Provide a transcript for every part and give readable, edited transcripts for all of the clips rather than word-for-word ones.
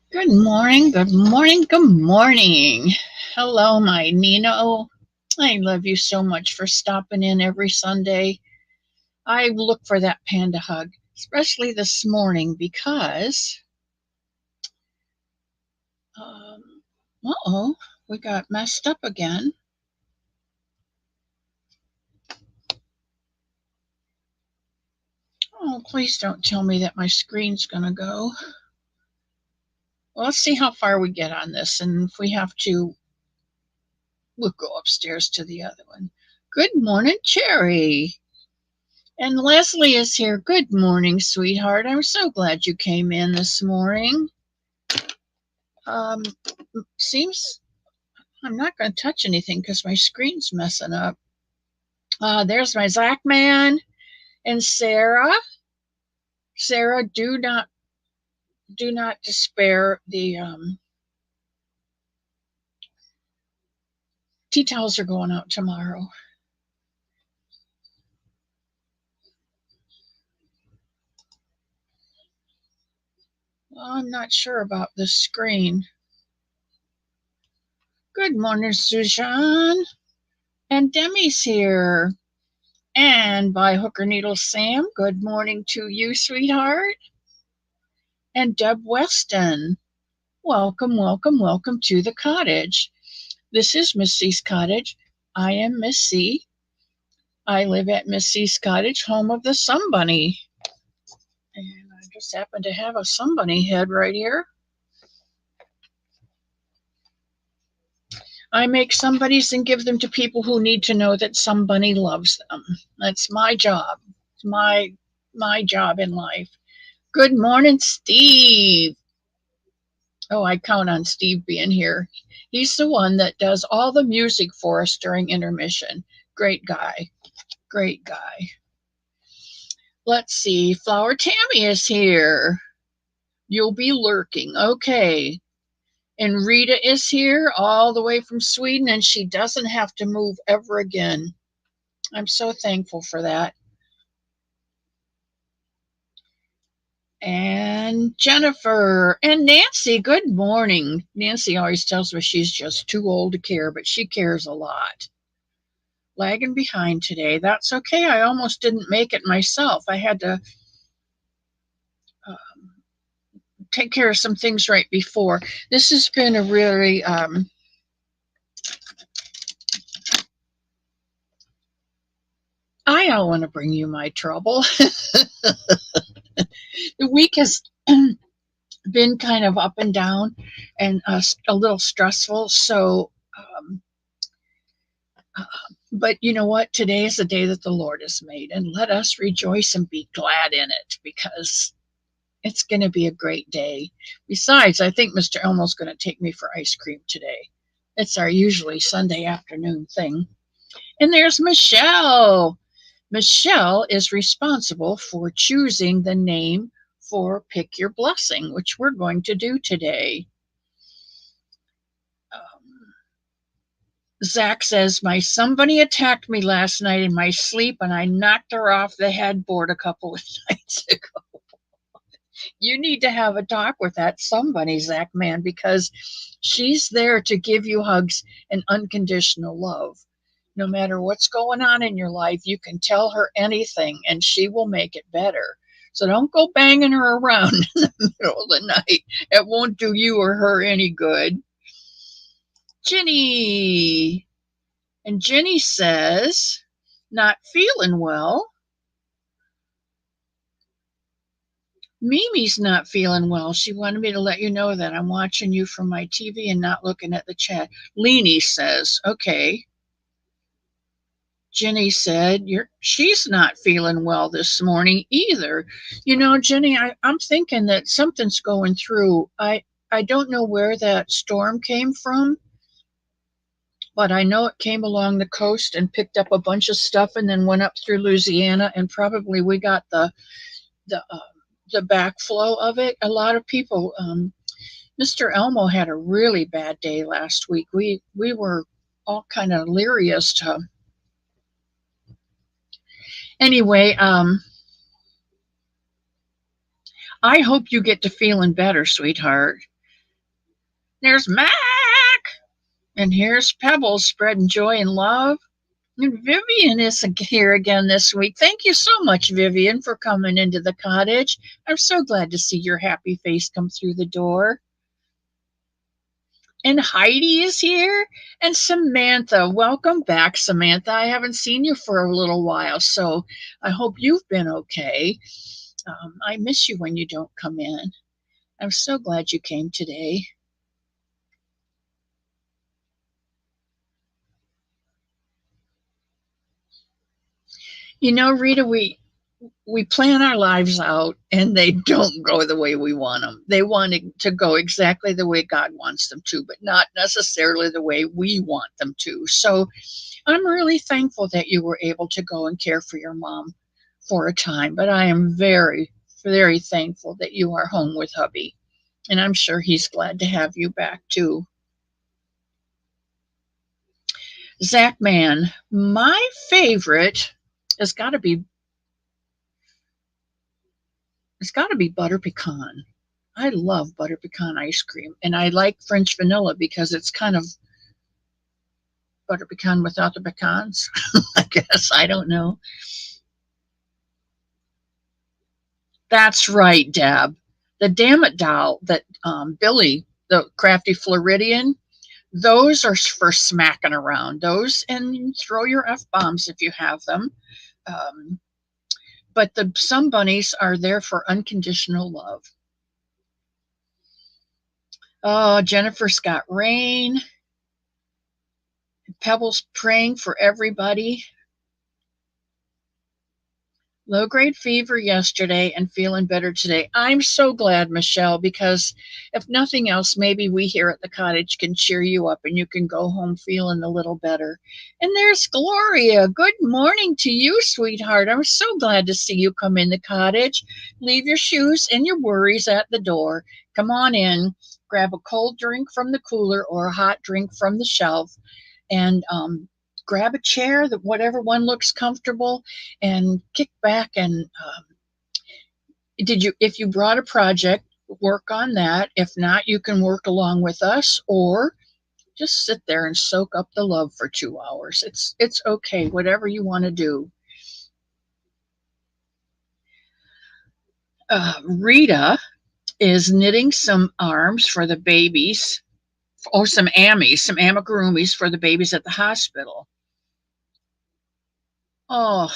Good morning, good morning, good morning. Hello, my Nino. I love you so much for stopping in every Sunday. I look for that panda hug, especially this morning because, uh-oh, we got messed up again. Oh, please don't tell me that my screen's going to go. Well, let's see how far we get on this, and if we have to, we'll go upstairs to the other one. Good morning, Cherry. And Leslie is here. Good morning, sweetheart. I'm so glad you came in this morning. Um, Seems I'm not going to touch anything because my screen's messing up. There's my Zach man and Sarah. Sarah, do not despair. The tea towels are going out tomorrow. Well, I'm not sure about this screen. Good morning, Sujan. And Demi's here. And by Hooker Needle Sam, good morning to you, sweetheart. And Deb Weston, welcome, welcome, welcome to the cottage. This is Miss C's cottage. I am Miss C. I live at Miss C's cottage, home of the Somebunny. And I just happen to have a Somebunny head right here. I make somebodies and give them to people who need to know that somebody loves them. That's my job. It's my job in life. Good morning, Steve. Oh, I count on Steve being here. He's the one that does all the music for us during intermission. Great guy. Great guy. Let's see. Flower Tammy is here. You'll be lurking. Okay. And Rita is here all the way from Sweden, and she doesn't have to move ever again. I'm so thankful for that. And Jennifer and Nancy, good morning. Nancy always tells me she's just too old to care, but she cares a lot. Lagging behind today. That's okay. I almost didn't make it myself. I had to um, take care of some things right before. This has been a really I don't want to bring you my trouble. The week has been kind of up and down and a little stressful. So, uh, but you know what? Today is the day that the Lord has made, and let us rejoice and be glad in it because it's going to be a great day. Besides, I think Mr. Elmo's going to take me for ice cream today. It's our usually Sunday afternoon thing. And there's Michelle. Michelle is responsible for choosing the name for Pick Your Blessing, which we're going to do today. Zach says, my somebody attacked me last night in my sleep and I knocked her off the headboard a couple of nights ago. You need to have a talk with that somebody, Zach man, because she's there to give you hugs and unconditional love. No matter what's going on in your life, you can tell her anything and she will make it better. So don't go banging her around in the middle of the night. It won't do you or her any good. Ginny. And Ginny says, not feeling well. Mimi's not feeling well. She wanted me to let you know that I'm watching you from my TV and not looking at the chat. Leanie says, okay. Jenny said, she's not feeling well this morning either. You know, Jenny, I'm thinking that something's going through. I don't know where that storm came from, but I know it came along the coast and picked up a bunch of stuff and then went up through Louisiana, and probably we got the uh, the backflow of it. A lot of people. Mr. Elmo had a really bad day last week. We were all kind of leery as to. Anyway, I hope you get to feeling better, sweetheart. There's Mac. And here's Pebbles spreading joy and love. And Vivian is here again this week. Thank you so much, Vivian, for coming into the cottage. I'm so glad to see your happy face come through the door. And Heidi is here. And Samantha. Welcome back, Samantha. I haven't seen you for a little while, so I hope you've been okay. I miss you when you don't come in. I'm so glad you came today. You know, Rita, we plan our lives out and they don't go the way we want them. They want to go exactly the way God wants them to, but not necessarily the way we want them to. So I'm really thankful that you were able to go and care for your mom for a time, but I am very, very thankful that you are home with hubby. And I'm sure he's glad to have you back too. Zach Mann, my favorite has got to be it's got to be butter pecan. I love butter pecan ice cream, and I like French vanilla because it's kind of butter pecan without the pecans. I guess I don't know. That's right, Deb. The Damn It doll that Billy, the crafty Floridian, those are for smacking around. Those and throw your f bombs if you have them. Um, but the some bunnies are there for unconditional love. Oh, Jennifer Scott Rain, Pebbles praying for everybody. Low grade fever yesterday and feeling better today. I'm so glad, Michelle, because if nothing else, maybe we here at the cottage can cheer you up and you can go home feeling a little better. And there's Gloria. Good morning to you, sweetheart. I'm so glad to see you come in the cottage. Leave your shoes and your worries at the door. Come on in, grab a cold drink from the cooler or a hot drink from the shelf, and grab a chair, that whatever one looks comfortable, and kick back and if you brought a project, work on that. If not, you can work along with us or just sit there and soak up the love for 2 hours. It's okay, whatever you want to do. Rita is knitting some arms for the babies, or some amigurumis for the babies at the hospital. Oh,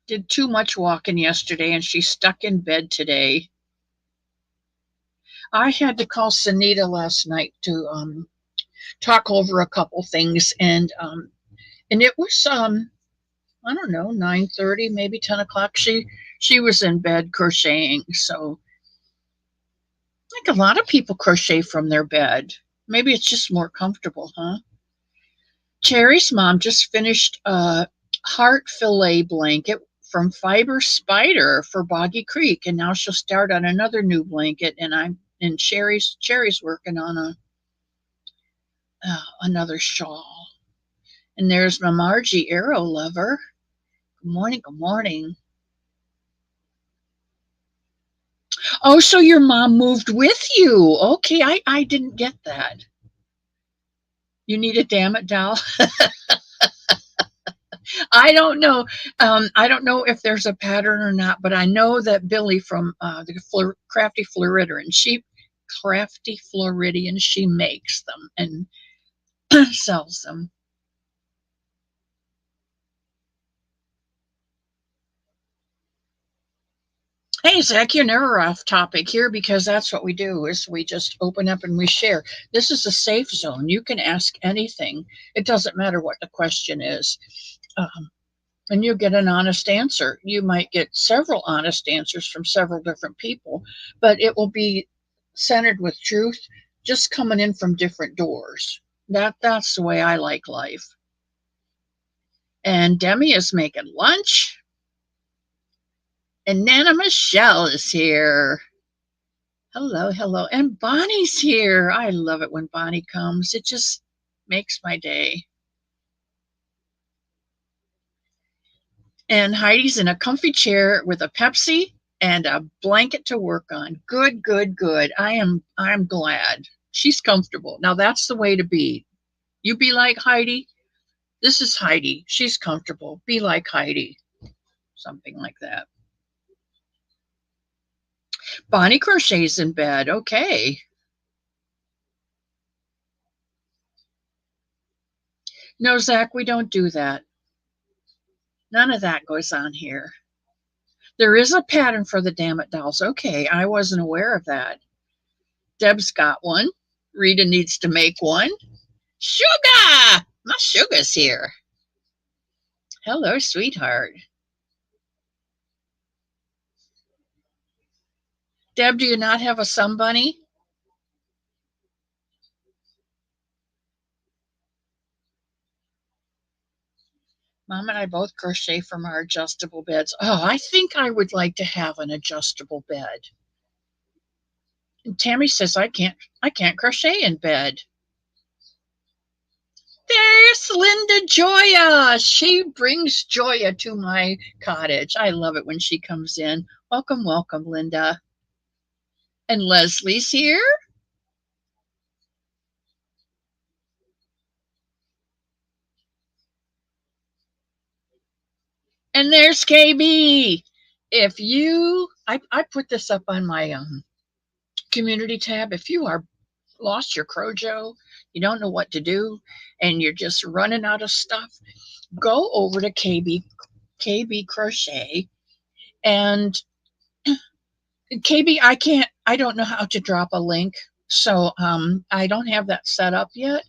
did too much walking yesterday and she's stuck in bed today. I had to call Sunita last night to talk over a couple things, and it was I don't know, 9:30, maybe 10 o'clock. She was in bed crocheting, so I think a lot of people crochet from their bed. Maybe it's just more comfortable, huh? Cherry's mom just finished a heart fillet blanket from Fiber Spider for Boggy Creek, and now she'll start on another new blanket. And Cherry's working on another shawl. And there's my Margie Arrow lover. Good morning. Good morning. Oh, so your mom moved with you? Okay, I didn't get that. You need a damn it doll. I don't know. I don't know if there's a pattern or not, but I know that Billy from the Crafty Floridian, she makes them and sells them. Hey, Zach, you're never off topic here because that's what we do is we just open up and we share. This is a safe zone. You can ask anything. It doesn't matter what the question is. And you get an honest answer. You might get several honest answers from several different people, but it will be centered with truth, just coming in from different doors. That's the way I like life. And Demi is making lunch. And Nana Michelle is here. Hello, hello. And Bonnie's here. I love it when Bonnie comes. It just makes my day. And Heidi's in a comfy chair with a Pepsi and a blanket to work on. Good, good, good. I'm glad. She's comfortable. Now that's the way to be. You be like Heidi. This is Heidi. She's comfortable. Be like Heidi. Something like that. Bonnie crochets in bed. Okay. No, Zach, we don't do that. None of that goes on here. There is a pattern for the Damn It dolls. Okay, I wasn't aware of that. Deb's got one. Rita needs to make one. Sugar! My sugar's here. Hello, sweetheart. Deb, do you not have a Somebunny? Mom and I both crochet from our adjustable beds. Oh, I think I would like to have an adjustable bed. And Tammy says I can't crochet in bed. There's Linda Joya. She brings Joya to my cottage. I love it when she comes in. Welcome, welcome, Linda. And Leslie's here. And there's KB. If you, I put this up on my community tab. If you are lost your Crojo, you don't know what to do, and you're just running out of stuff, go over to KB Crochet. And KB, I don't know how to drop a link, so I don't have that set up yet,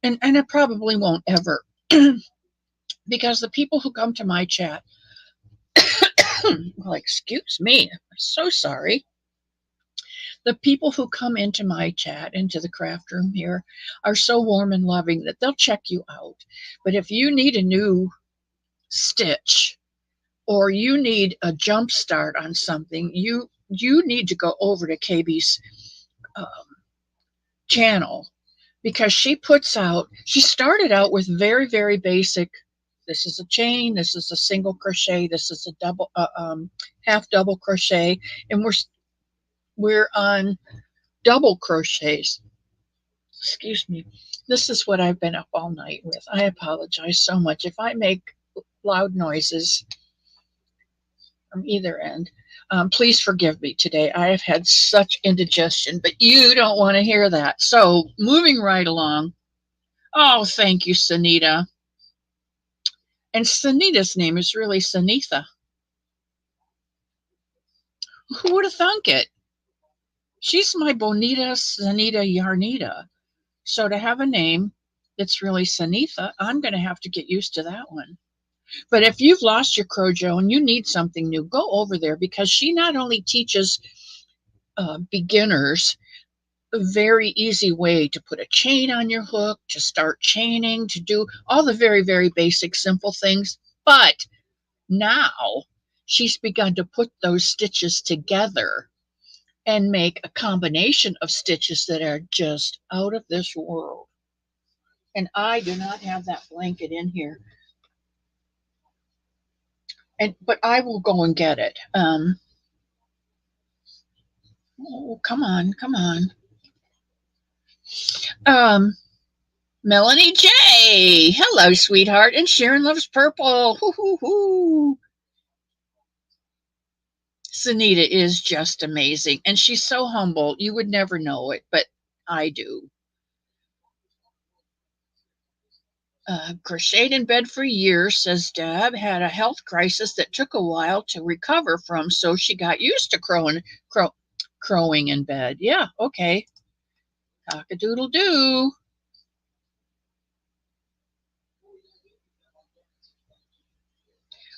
and I probably won't ever, because the people who come to my chat, well, excuse me, I'm so sorry. The people who come into my chat, into the craft room here, are so warm and loving that they'll check you out. But if you need a new stitch or you need a jump start on something, you need to go over to KB's um, channel, because she started out with very, very basic. This is a chain, this is a single crochet, this is a double, half double crochet, and we're on double crochets. Excuse me. This is what I've been up all night with. I apologize so much if I make loud noises from either end. Please forgive me today. I have had such indigestion, but you don't want to hear that. So, moving right along. Oh, thank you, Sunita. And Sunita's name is really Sunitha. Who would have thunk it? She's my Bonita Sunita Yarnita. So to have a name that's really Sunitha, I'm going to have to get used to that one. But if you've lost your Crojo and you need something new, go over there, because she not only teaches beginners a very easy way to put a chain on your hook, to start chaining, to do all the very, very basic, simple things, but now she's begun to put those stitches together and make a combination of stitches that are just out of this world. And I do not have that blanket in here. But I will go and get it. Oh, come on, come on. Melanie J. Hello, sweetheart. And Sharon loves purple. Hoo, hoo, hoo. Sunita is just amazing. And she's so humble. You would never know it, but I do. Crocheted in bed for years, says Deb. Had a health crisis that took a while to recover from, so she got used to crowing in bed. Yeah, okay. Cock-a-doodle-doo.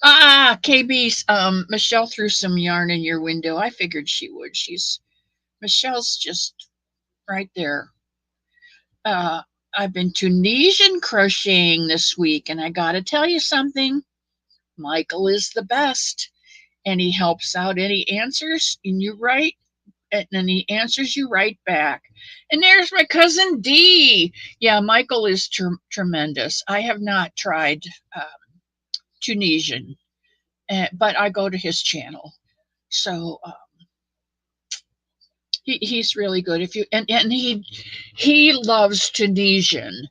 KB's Michelle threw some yarn in your window. I figured she would. Michelle's just right there. I've been Tunisian crocheting this week, and I gotta tell you something. Michael is the best, and he helps out, and he answers, and you write, and then he answers you right back. And there's my cousin Dee. Yeah, Michael is tremendous. I have not tried Tunisian, but I go to his channel. So He's really good. If you and he loves Tunisian,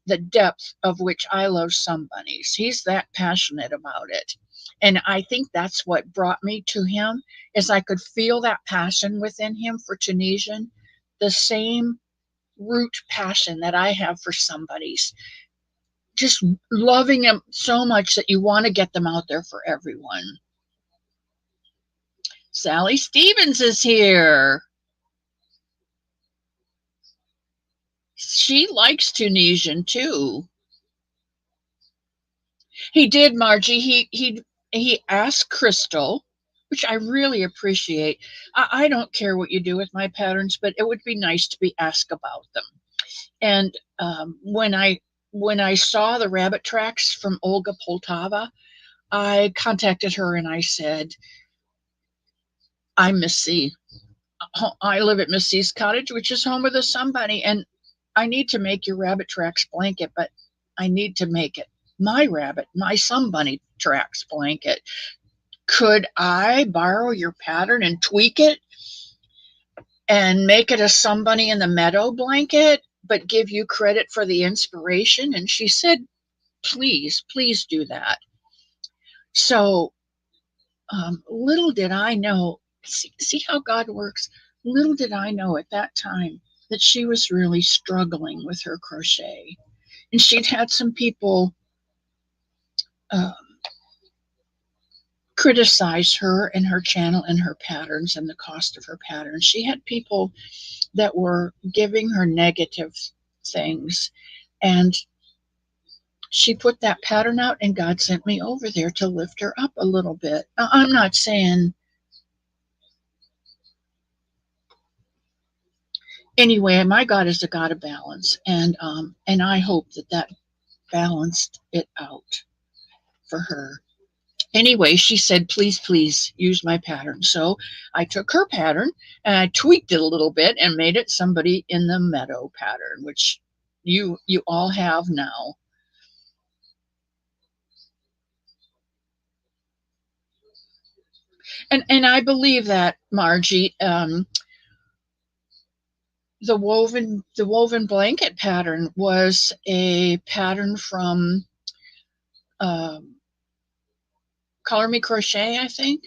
the depth of which I love Somebunnies. He's that passionate about it. And I think that's what brought me to him, is I could feel that passion within him for Tunisian, the same root passion that I have for Somebunnies. Just loving them so much that you want to get them out there for everyone. Sally Stevens is here. She likes Tunisian too. He did, Margie. He asked Crystal, which I really appreciate. I don't care what you do with my patterns, but it would be nice to be asked about them. And when I saw the rabbit tracks from Olga Poltava, I contacted her and I said, I'm Miss C. I live at Miss C's cottage, which is home of the Somebunny, and I need to make your rabbit tracks blanket, but I need to make it my Somebunny tracks blanket. Could I borrow your pattern and tweak it and make it a Somebunny in the Meadow blanket, but give you credit for the inspiration? And she said, please do that. So little did I know, see how God works. Little did I know at that time that she was really struggling with her crochet. And she'd had some people criticize her and her channel and her patterns and the cost of her patterns. She had people that were giving her negative things. And she put that pattern out, and God sent me over there to lift her up a little bit. Now, I'm not saying, anyway, my God is a God of balance, and I hope that balanced it out for her. Anyway, she said, please use my pattern. So I took her pattern and I tweaked it a little bit and made it Somebody in the Meadow pattern, which you all have now. And I believe that, Margie, the woven blanket pattern was a pattern from Color Me Crochet, I think.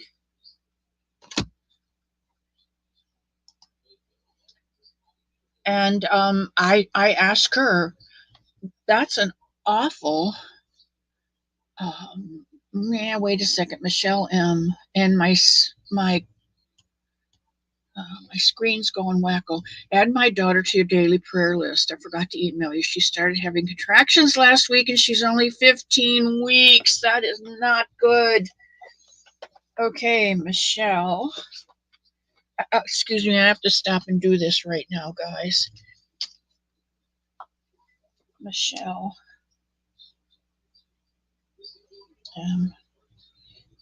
And I asked her, that's an awful, yeah, wait a second, Michelle M. And my screen's going wacko. Add my daughter to your daily prayer list. I forgot to email you. She started having contractions last week and she's only 15 weeks. That is not good. Okay, Michelle. Excuse me, I have to stop and do this right now, guys. Michelle M.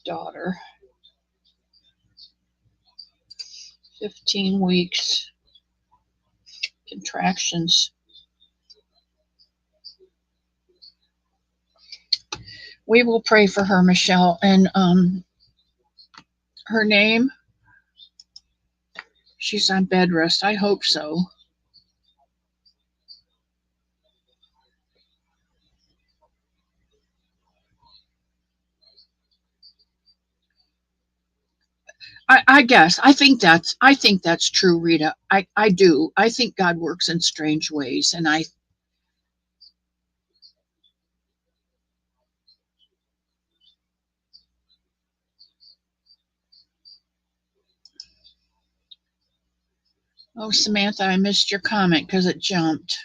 Daughter. 15 weeks. Contractions. We will pray for her, Michelle. And her name, she's on bed rest. I hope so. I guess I think that's true, Rita. I do. I think God works in strange ways, and oh, Samantha, I missed your comment because it jumped.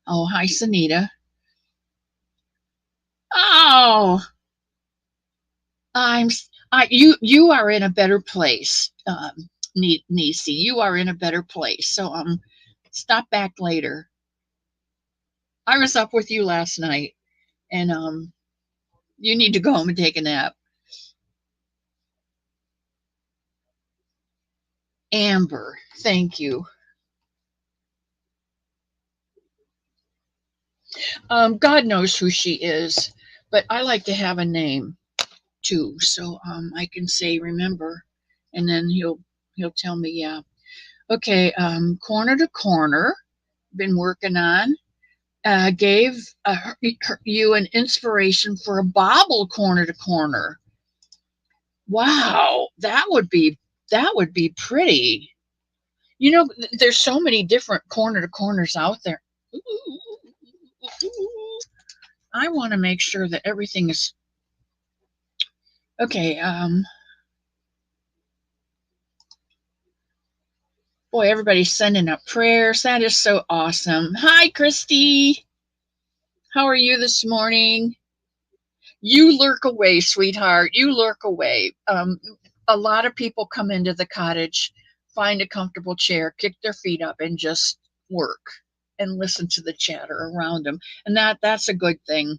Oh, hi, Sunita. Oh, you are in a better place, Nisi. You are in a better place. So stop back later. I was up with you last night, and you need to go home and take a nap. Amber, thank you. God knows who she is, but I like to have a name too, so I can say, remember, and then he'll tell me, yeah. Okay, corner to corner, been working on. Gave you an inspiration for a bobble corner to corner. Wow, that would be pretty. You know, there's so many different corner to corners out there. I want to make sure that everything is okay. Boy, everybody's sending up prayers. That is so awesome. Hi, Christy. How are you this morning? You lurk away, sweetheart. You lurk away. A lot of people come into the cottage, find a comfortable chair, kick their feet up, and just work and listen to the chatter around them. And that's a good thing.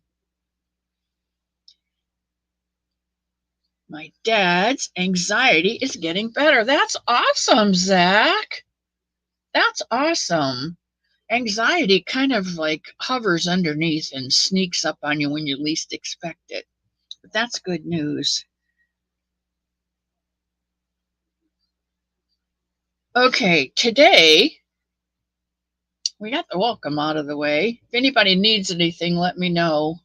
My dad's anxiety is getting better. That's awesome, Zach. That's awesome. Anxiety kind of like hovers underneath and sneaks up on you when you least expect it. But that's good news. Okay, today we got the welcome out of the way. If anybody needs anything, let me know.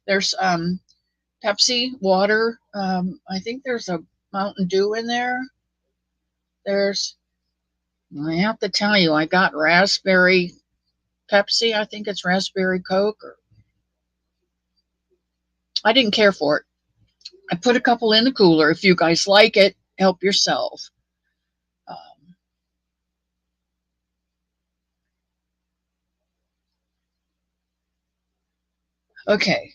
There's Pepsi, water. I think there's a Mountain Dew in there. I have to tell you, I got raspberry Pepsi. I think it's raspberry Coke. I didn't care for it. I put a couple in the cooler. If you guys like it, help yourself. Okay.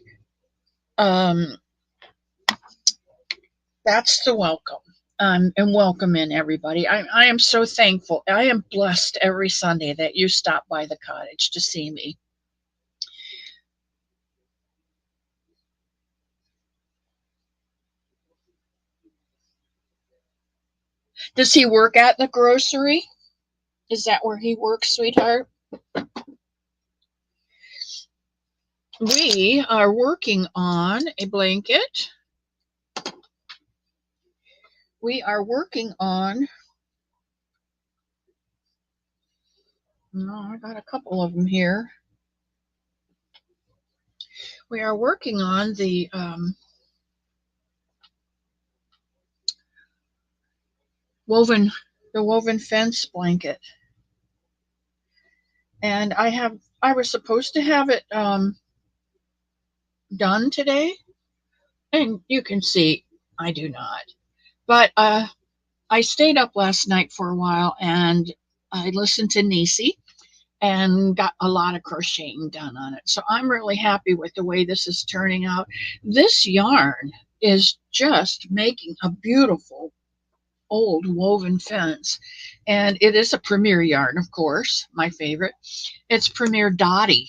That's the welcome. And welcome in, everybody. I am so thankful. I am blessed every Sunday that you stop by the cottage to see me. Does he work at the grocery? Is that where he works, sweetheart? We are working on a blanket. We are working on, I got a couple of them here. We are working on the woven fence blanket. And I was supposed to have it done today. And you can see I do not. But I stayed up last night for a while and I listened to Nisi and got a lot of crocheting done on it. So I'm really happy with the way this is turning out. This yarn is just making a beautiful old woven fence. And it is a Premier yarn, of course, my favorite. It's Premier Dottie.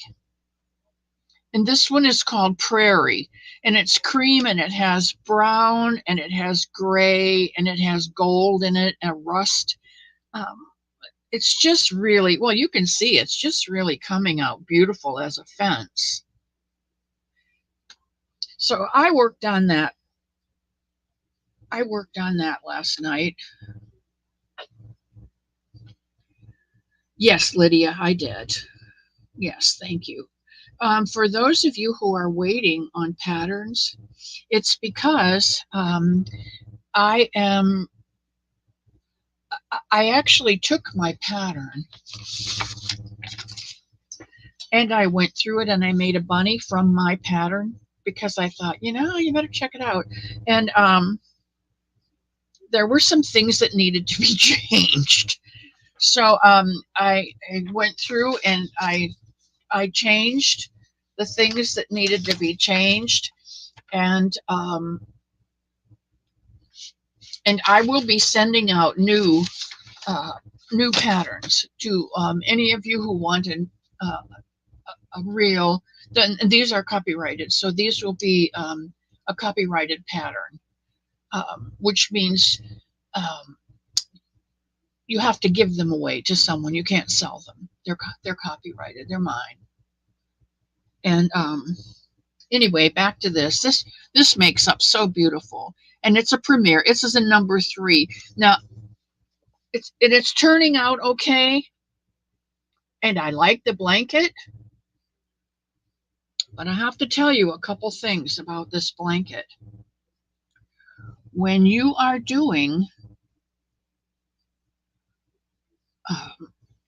And this one is called Prairie. And it's cream and it has brown and it has gray and it has gold in it and rust. It's just really, well, you can see it's just really coming out beautiful as a fence. So I worked on that. I worked on that last night. Yes, Lydia, I did. Yes, thank you. For those of you who are waiting on patterns, it's because I actually took my pattern and I went through it and I made a bunny from my pattern because I thought, you better check it out. And there were some things that needed to be changed. So I went through and I changed the things that needed to be changed, and I will be sending out new patterns to any of you who wanted a real. These are copyrighted, so these will be a copyrighted pattern, which means you have to give them away to someone. You can't sell them. They're copyrighted. They're mine. And anyway, back to this. This makes up so beautiful. and it's a premiere. This is a number 3. Now, it's turning out okay, and I like the blanket, but I have to tell you a couple things about this blanket. When you are doing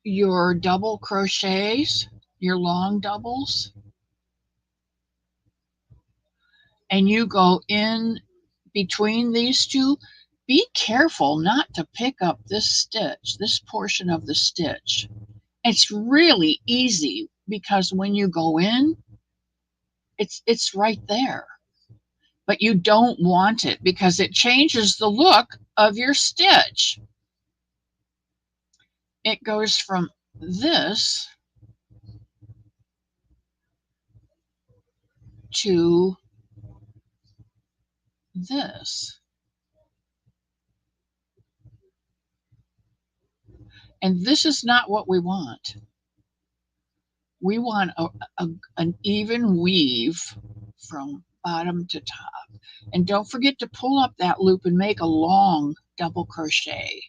your double crochets, your long doubles, and you go in between these two, be careful not to pick up this stitch, this portion of the stitch. It's really easy because when you go in, it's right there. But you don't want it because it changes the look of your stitch. It goes from this to this. And this is not what we want. We want an even weave from bottom to top. And don't forget to pull up that loop and make a long double crochet.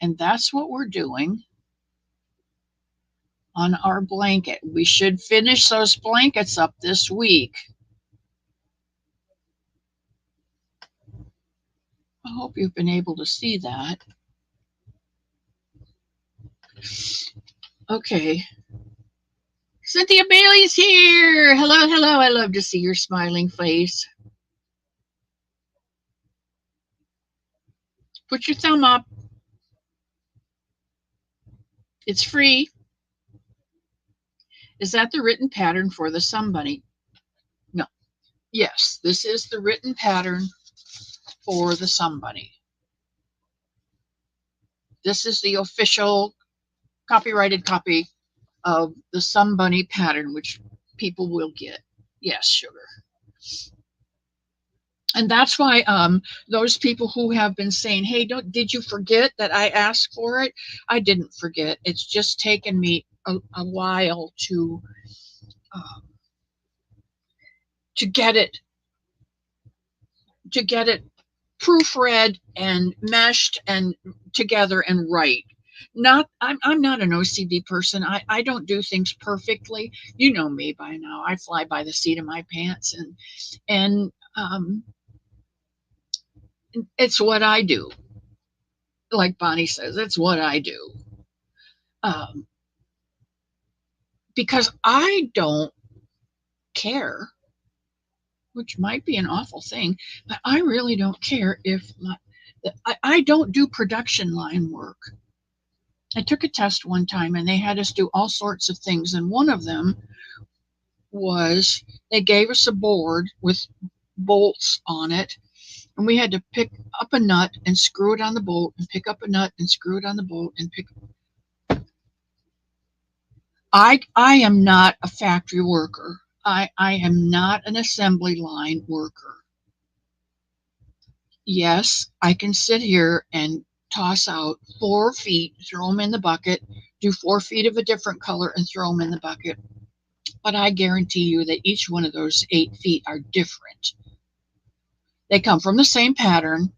And that's what we're doing on our blanket. We should finish those blankets up this week. I hope you've been able to see that. Okay. Cynthia Bailey's here. Hello, hello. I love to see your smiling face. Put your thumb up. It's free. Is that the written pattern for the Somebunny? No. Yes, this is the written pattern for the Somebunny. This is the official copyrighted copy of the Somebunny pattern, which people will get. Yes, sugar. And that's why those people who have been saying, hey, did you forget that I asked for it? I didn't forget. It's just taken me a while to get it proofread and meshed and together and right. I'm not an OCD person. I don't do things perfectly. You know me by now. I fly by the seat of my pants, and it's what I do. Like Bonnie says, it's what I do. Because I don't care, which might be an awful thing, but I really don't care if I don't do production line work. I took a test one time and they had us do all sorts of things, and one of them was they gave us a board with bolts on it, and we had to pick up a nut and screw it on the bolt, and pick up a nut and screw it on the bolt, and pick. I am not a factory worker. I am not an assembly line worker. Yes, I can sit here and toss out 4 feet, throw them in the bucket, do 4 feet of a different color and throw them in the bucket. But I guarantee you that each one of those 8 feet are different. They come from the same pattern,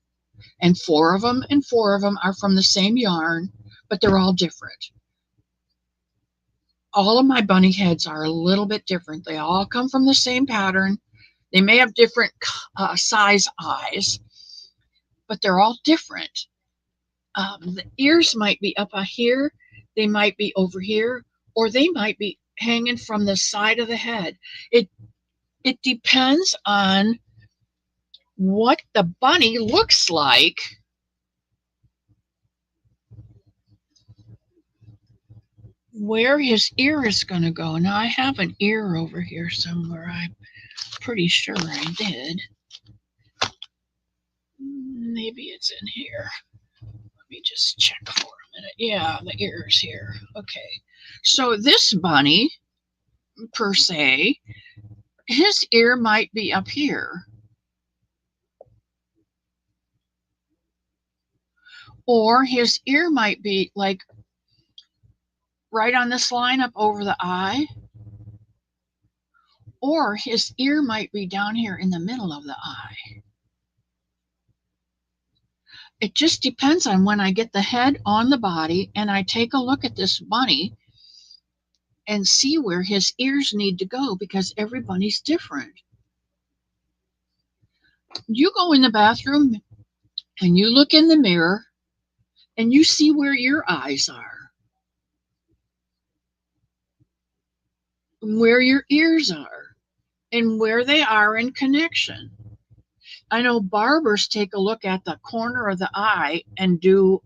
and 4 of them are from the same yarn, but they're all different. All of my bunny heads are a little bit different. They all come from the same pattern. They may have different size eyes, but they're all different. The ears might be up here, they might be over here, or they might be hanging from the side of the head. It depends on what the bunny looks like. Where his ear is going to go. Now I have an ear over here somewhere. I'm pretty sure I did. Maybe it's in here. Let me just check for a minute. Yeah, the ear is here. Okay. So this bunny, per se, his ear might be up here. Or his ear might be like right on this line up over the eye. Or his ear might be down here in the middle of the eye. It just depends on when I get the head on the body and I take a look at this bunny and see where his ears need to go, because every bunny's different. You go in the bathroom and you look in the mirror and you see where your eyes are, where your ears are, and where they are in connection. I know barbers take a look at the corner of the eye and do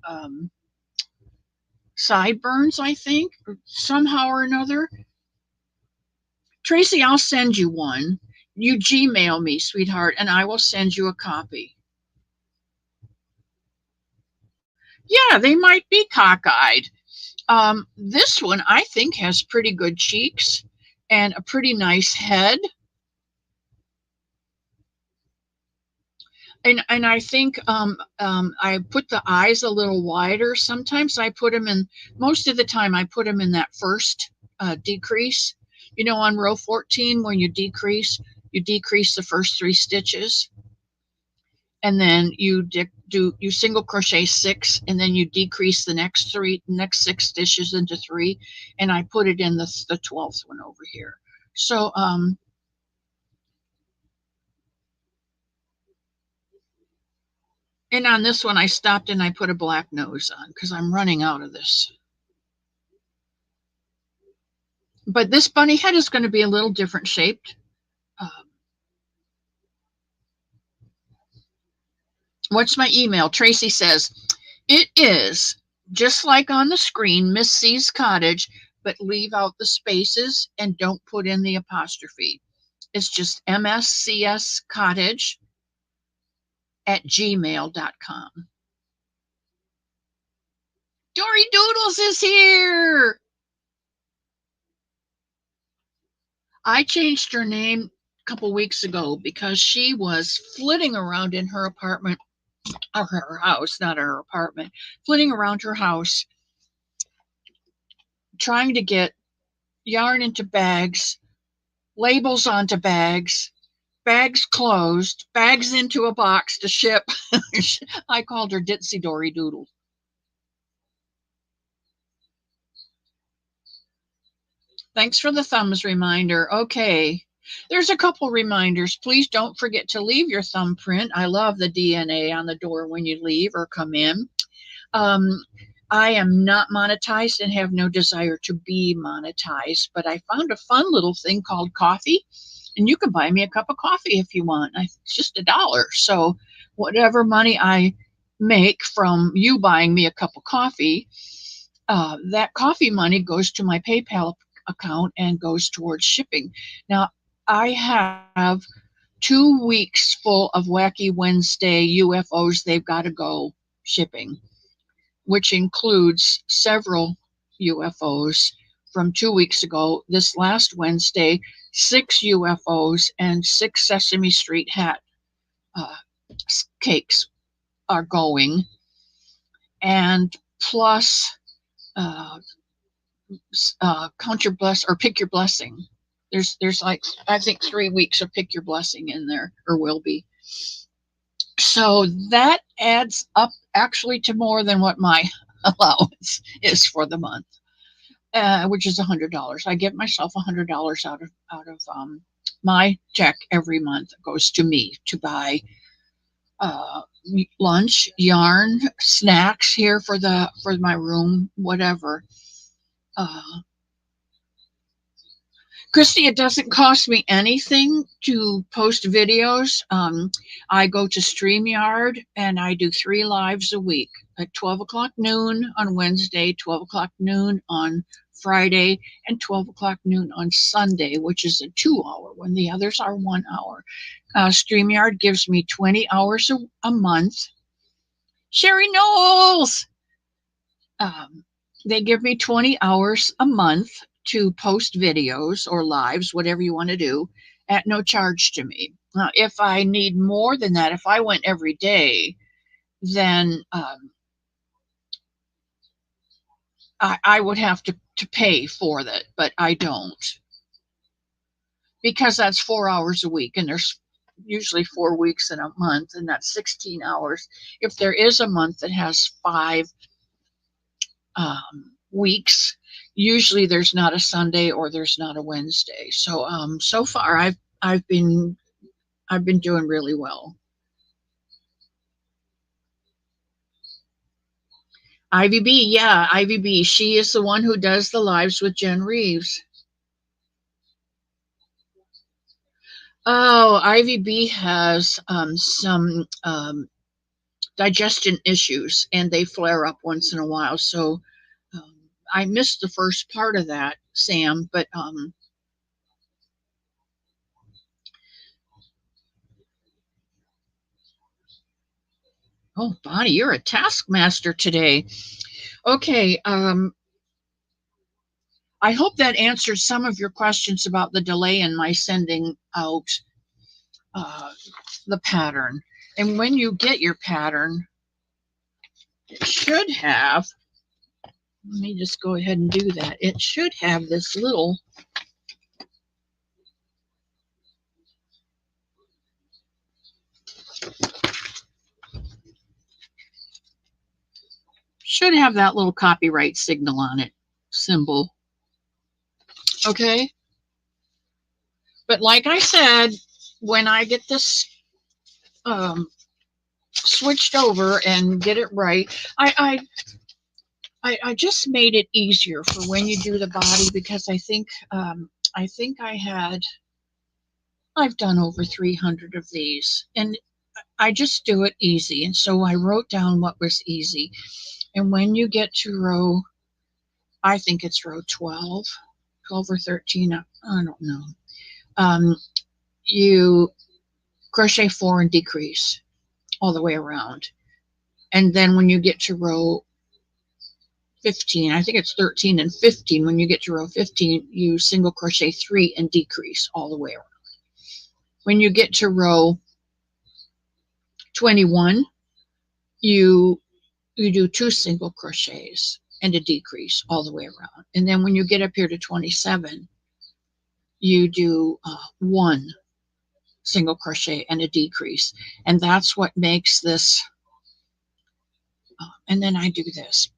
sideburns, I think, or somehow or another. Tracy, I'll send you one. You Gmail me, sweetheart, and I will send you a copy. Yeah, they might be cockeyed. This one I think has pretty good cheeks and a pretty nice head. And I think I put the eyes a little wider. Sometimes I put them in, most of the time I put them in that first decrease. You know, on row 14, when you decrease the first 3 stitches, and then you you single crochet 6, and then you decrease the next 6 stitches into 3, and I put it in the 12th one over here. So and on this one I stopped and I put a black nose on because I'm running out of this. But this bunny head is going to be a little different shaped. What's my email? Tracy says, it is just like on the screen, Miss C's Cottage, but leave out the spaces and don't put in the apostrophe. It's just mscscottage@gmail.com. Dory Doodles is here. I changed her name a couple weeks ago because she was flitting around in her apartment, or her house, not her apartment, flitting around her house, trying to get yarn into bags, labels onto bags, bags closed, bags into a box to ship. I called her Ditzy Dory Doodle. Thanks for the thumbs reminder. Okay. There's a couple reminders. Please don't forget to leave your thumbprint. I love the DNA on the door when you leave or come in. I am not monetized and have no desire to be monetized, but I found a fun little thing called coffee, and you can buy me a cup of coffee if you want. It's just $1. So whatever money I make from you buying me a cup of coffee, that coffee money goes to my PayPal account and goes towards shipping. Now, I have 2 weeks full of Wacky Wednesday UFOs they've got to go shipping, which includes several UFOs from 2 weeks ago. This last Wednesday, 6 UFOs and 6 Sesame Street hat cakes are going, and plus count your bless or pick your blessing. There's like, I think 3 weeks of pick your blessing in there, or will be. So that adds up actually to more than what my allowance is for the month, which is $100. I give myself $100 out of my check every month. It goes to me to buy lunch, yarn, snacks here for my room, whatever. Christy, it doesn't cost me anything to post videos. I go to StreamYard and I do 3 lives a week at 12 o'clock noon on Wednesday, 12 o'clock noon on Friday, and 12 o'clock noon on Sunday, which is a 2-hour when the others are 1 hour. StreamYard gives me 20 hours a month. Sherry Knowles! They give me 20 hours a month to post videos or lives, whatever you want to do, at no charge to me. Now, if I need more than that, if I went every day, then I would have to pay for that, but I don't, because that's 4 hours a week, and there's usually 4 weeks in a month, and that's 16 hours. If there is a month that has 5 weeks, usually there's not a Sunday or there's not a Wednesday. So so far I've been doing really well. Ivy B, yeah, Ivy B. She is the one who does the lives with Jen Reeves. Oh, Ivy B has some digestion issues, and they flare up once in a while. So I missed the first part of that, Sam, but oh, Bonnie, you're a taskmaster today. Okay, I hope that answers some of your questions about the delay in my sending out the pattern. And when you get your pattern, it should have, let me just go ahead and do that. It should have this little that little copyright signal on it, symbol. Okay. But like I said, when I get this switched over and get it right, I just made it easier for when you do the body, because I think I've done over 300 of these, and I just do it easy. And so I wrote down what was easy. And when you get to row, I think it's row 12 or 13, I don't know. You crochet 4 and decrease all the way around. And then when you get to row 15, I think it's 13 and 15, when you get to row 15, you single crochet 3 and decrease all the way around. When you get to row 21, you do 2 single crochets and a decrease all the way around. And then when you get up here to 27, you do 1 single crochet and a decrease. And that's what makes this, and then I do this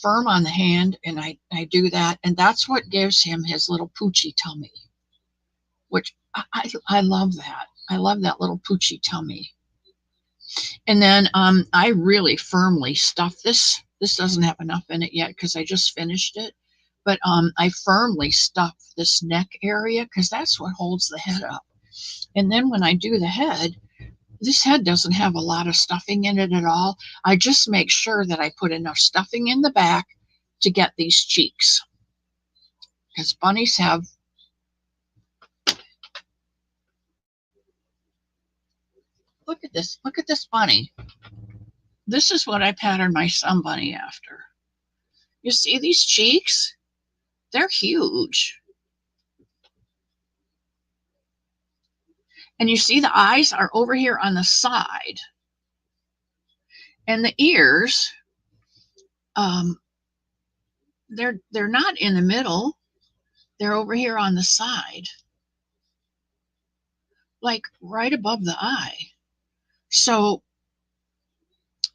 firm on the hand, and I do that, and that's what gives him his little poochy tummy, which I love that. I love that little poochy tummy. And then I really firmly stuff this. This doesn't have enough in it yet because I just finished it, but I firmly stuff this neck area because that's what holds the head up. And then when I do the head, this head doesn't have a lot of stuffing in it at all. I just make sure that I put enough stuffing in the back to get these cheeks, because bunnies have, look at this bunny. This is what I patterned my Somebunny after. You see these cheeks? They're huge. And you see the eyes are over here on the side. And the ears, they're not in the middle. They're over here on the side, like right above the eye. So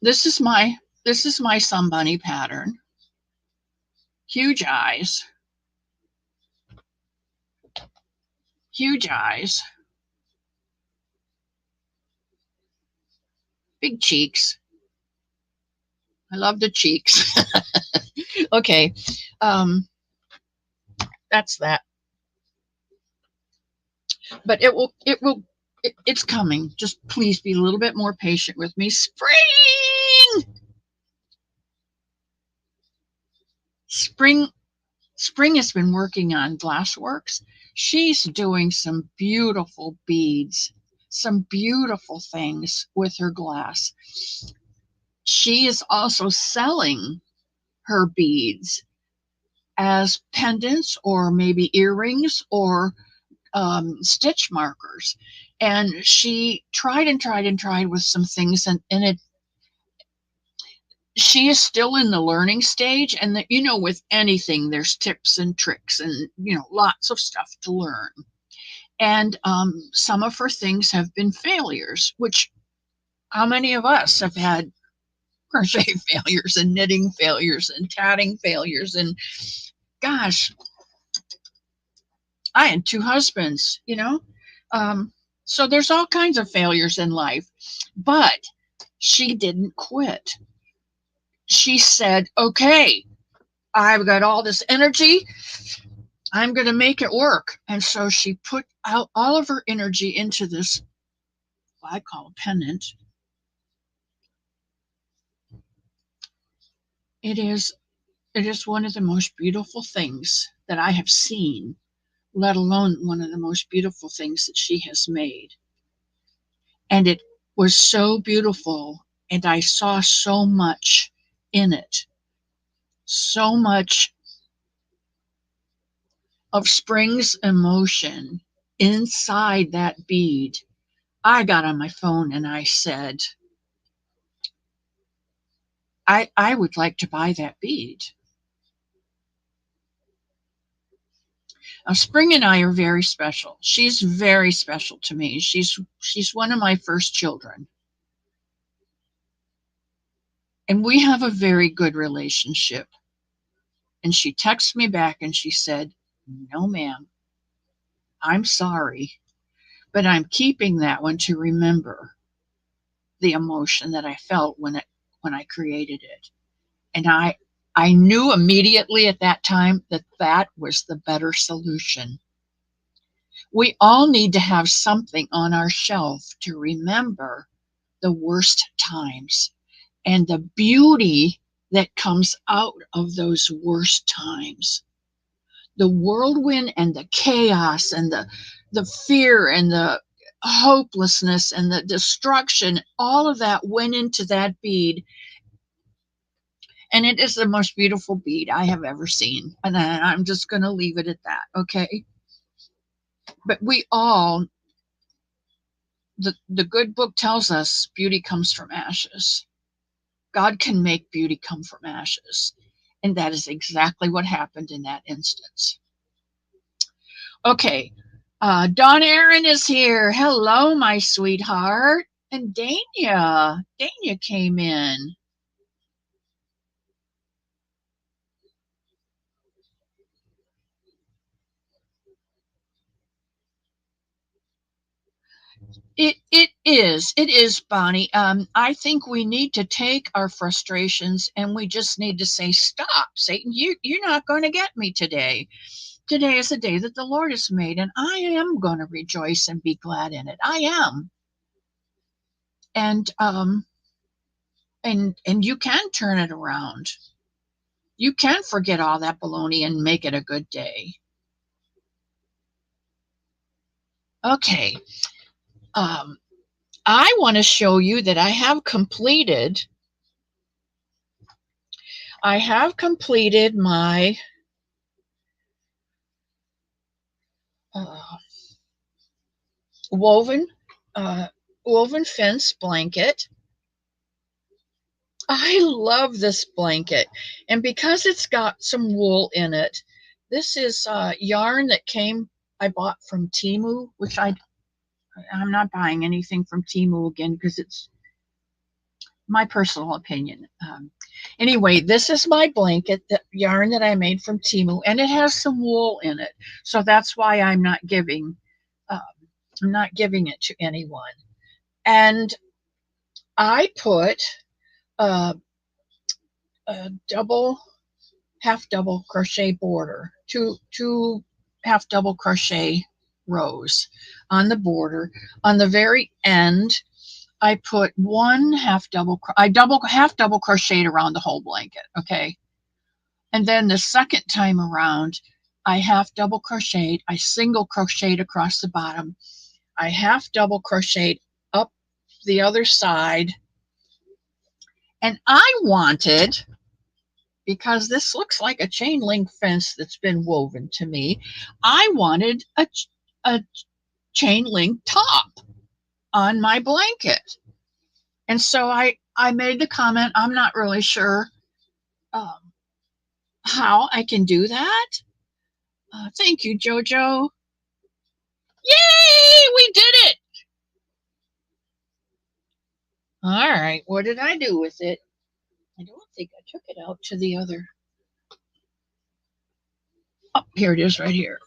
this is my Somebunny pattern. Huge eyes. Huge eyes. Big cheeks. I love the cheeks. Okay. That's that. But it's coming. Just please be a little bit more patient with me. Spring! Spring has been working on Glassworks. She's doing some beautiful beads, some beautiful things with her glass. She is also selling her beads as pendants or maybe earrings or stitch markers. And she tried with some things, and she is still in the learning stage. And with anything, there's tips and tricks and lots of stuff to learn. And some of her things have been failures, which how many of us have had crochet failures and knitting failures and tatting failures? And gosh, I had two husbands, you know? So there's all kinds of failures in life. But she didn't quit. She said, okay, I've got all this energy. I'm going to make it work. And so she put out all of her energy into this, what I call a pendant. It is one of the most beautiful things that I have seen, let alone one of the most beautiful things that she has made. And it was so beautiful, and I saw so much in it, so much of spring's emotion inside that bead. I got on my phone and I said, I would like to buy that bead. Now, Spring and I are very special. She's very special to me. She's one of my first children. And we have a very good relationship. And she texted me back and she said, no, ma'am, I'm sorry, but I'm keeping that one to remember the emotion that I felt when I created it. And I knew immediately at that time that that was the better solution. We all need to have something on our shelf to remember the worst times and the beauty that comes out of those worst times. The whirlwind and the chaos and the fear and the hopelessness and the destruction, all of that went into that bead. And it is the most beautiful bead I have ever seen. And I'm just going to leave it at that, okay? But we all, the good book tells us beauty comes from ashes. God can make beauty come from ashes. And that is exactly what happened in that instance. Okay, Dawn Aaron is here. Hello, my sweetheart. And Dania came in. It is, Bonnie. I think we need to take our frustrations and we just need to say, stop, Satan, you're not going to get me today. Today is the day that the Lord has made, and I am going to rejoice and be glad in it. I am. And you can turn it around. You can forget all that baloney and make it a good day. Okay. I want to show you that I have completed my uh, woven uh, woven fence blanket. I love this blanket, and because it's got some wool in it, this is yarn that I bought from Temu, which I'm not buying anything from Temu again because it's my personal opinion. Anyway, this is my blanket, the yarn that I made from Temu, and it has some wool in it, so that's why I'm not giving it to anyone. And I put a half double crochet border, two half double crochet rows on the border. On the very end, I put one half double crocheted around the whole blanket, okay? And then the second time around, I half double crocheted, I single crocheted across the bottom, I half double crocheted up the other side, and I wanted, because this looks like a chain link fence that's been woven to me, I wanted a chain link top on my blanket. And so I made the comment, I'm not really sure how I can do that. Thank you, Jojo. we did it. All right, what did I do with it? I don't think I took it out to the other. Oh, here it is right here.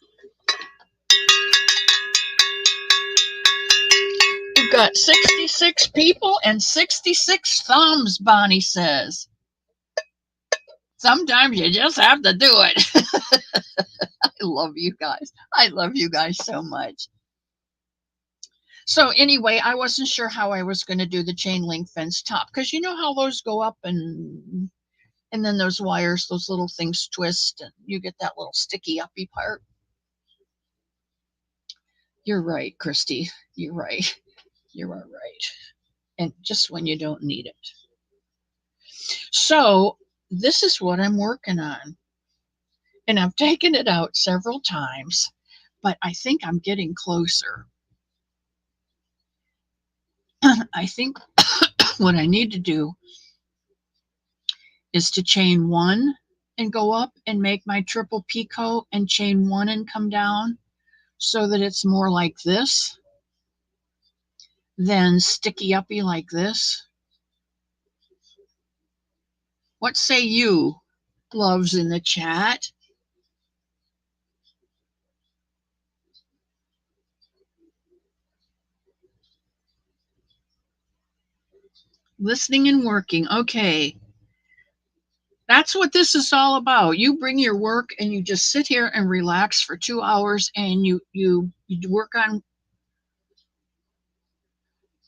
We've got 66 people and 66 thumbs, Bonnie says. Sometimes you just have to do it. I love you guys. I love you guys so much. So anyway, I wasn't sure how I was going to do the chain link fence top, because you know how those go up and then those wires, those little things twist and you get that little sticky uppy part. You're right, Christy. You're right. You are right. And just when you don't need it. So this is what I'm working on. And I've taken it out several times, but I think I'm getting closer. I think what I need to do is to chain one and go up and make my triple picot and chain one and come down so that it's more like this than sticky uppy like this. What say you, loves in the chat? Listening and working. Okay. That's what this is all about. You bring your work and you just sit here and relax for 2 hours and you work on.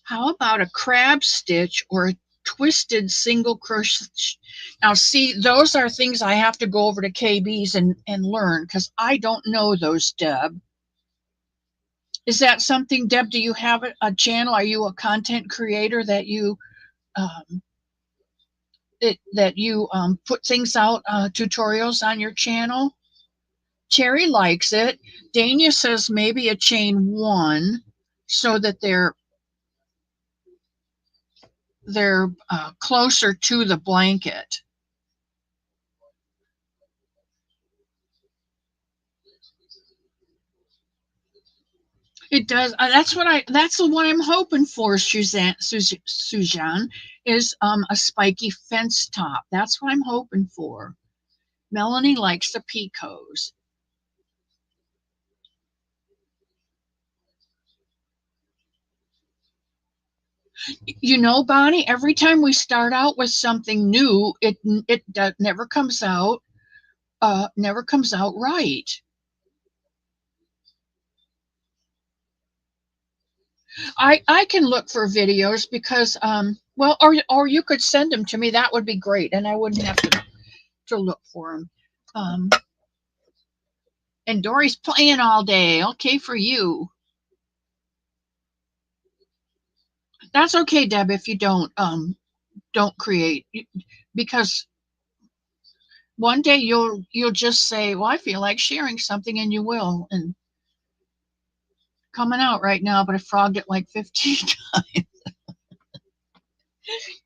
How about a crab stitch or a twisted single crochet? Now see, those are things I have to go over to KB's and learn, because I don't know those, Deb. Is that something, Deb, do you have a channel? Are you a content creator that you put things out, tutorials on your channel? Cherry likes it. Dania says maybe a chain one so that they're closer to the blanket. It does. That's the one I'm hoping for, Suzanne, is a spiky fence top. That's what I'm hoping for. Melanie likes the picots. You know, Bonnie, every time we start out with something new, it never comes out right. I can look for videos because well, or you could send them to me. That would be great, and I wouldn't have to look for them. And Dory's playing all day. Okay for you. That's okay, Deb, if you don't create, because one day you'll just say, well, I feel like sharing something, and you will. And coming out right now, but I frogged it like 15 times.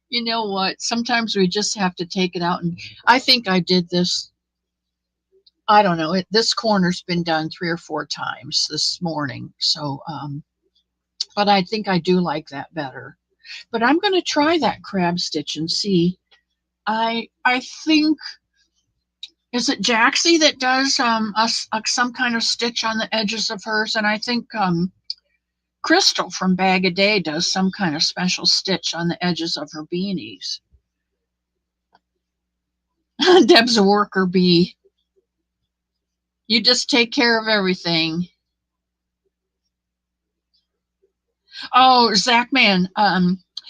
You know what? Sometimes we just have to take it out. And I think I did this. I don't know. This corner's been done 3 or 4 times this morning. So, but I think I do like that better. But I'm going to try that crab stitch and see. I think, is it Jaxie that does some kind of stitch on the edges of hers? And I think Crystal from Bag a Day does some kind of special stitch on the edges of her beanies. Deb's a worker bee. You just take care of everything. Oh, Zachman,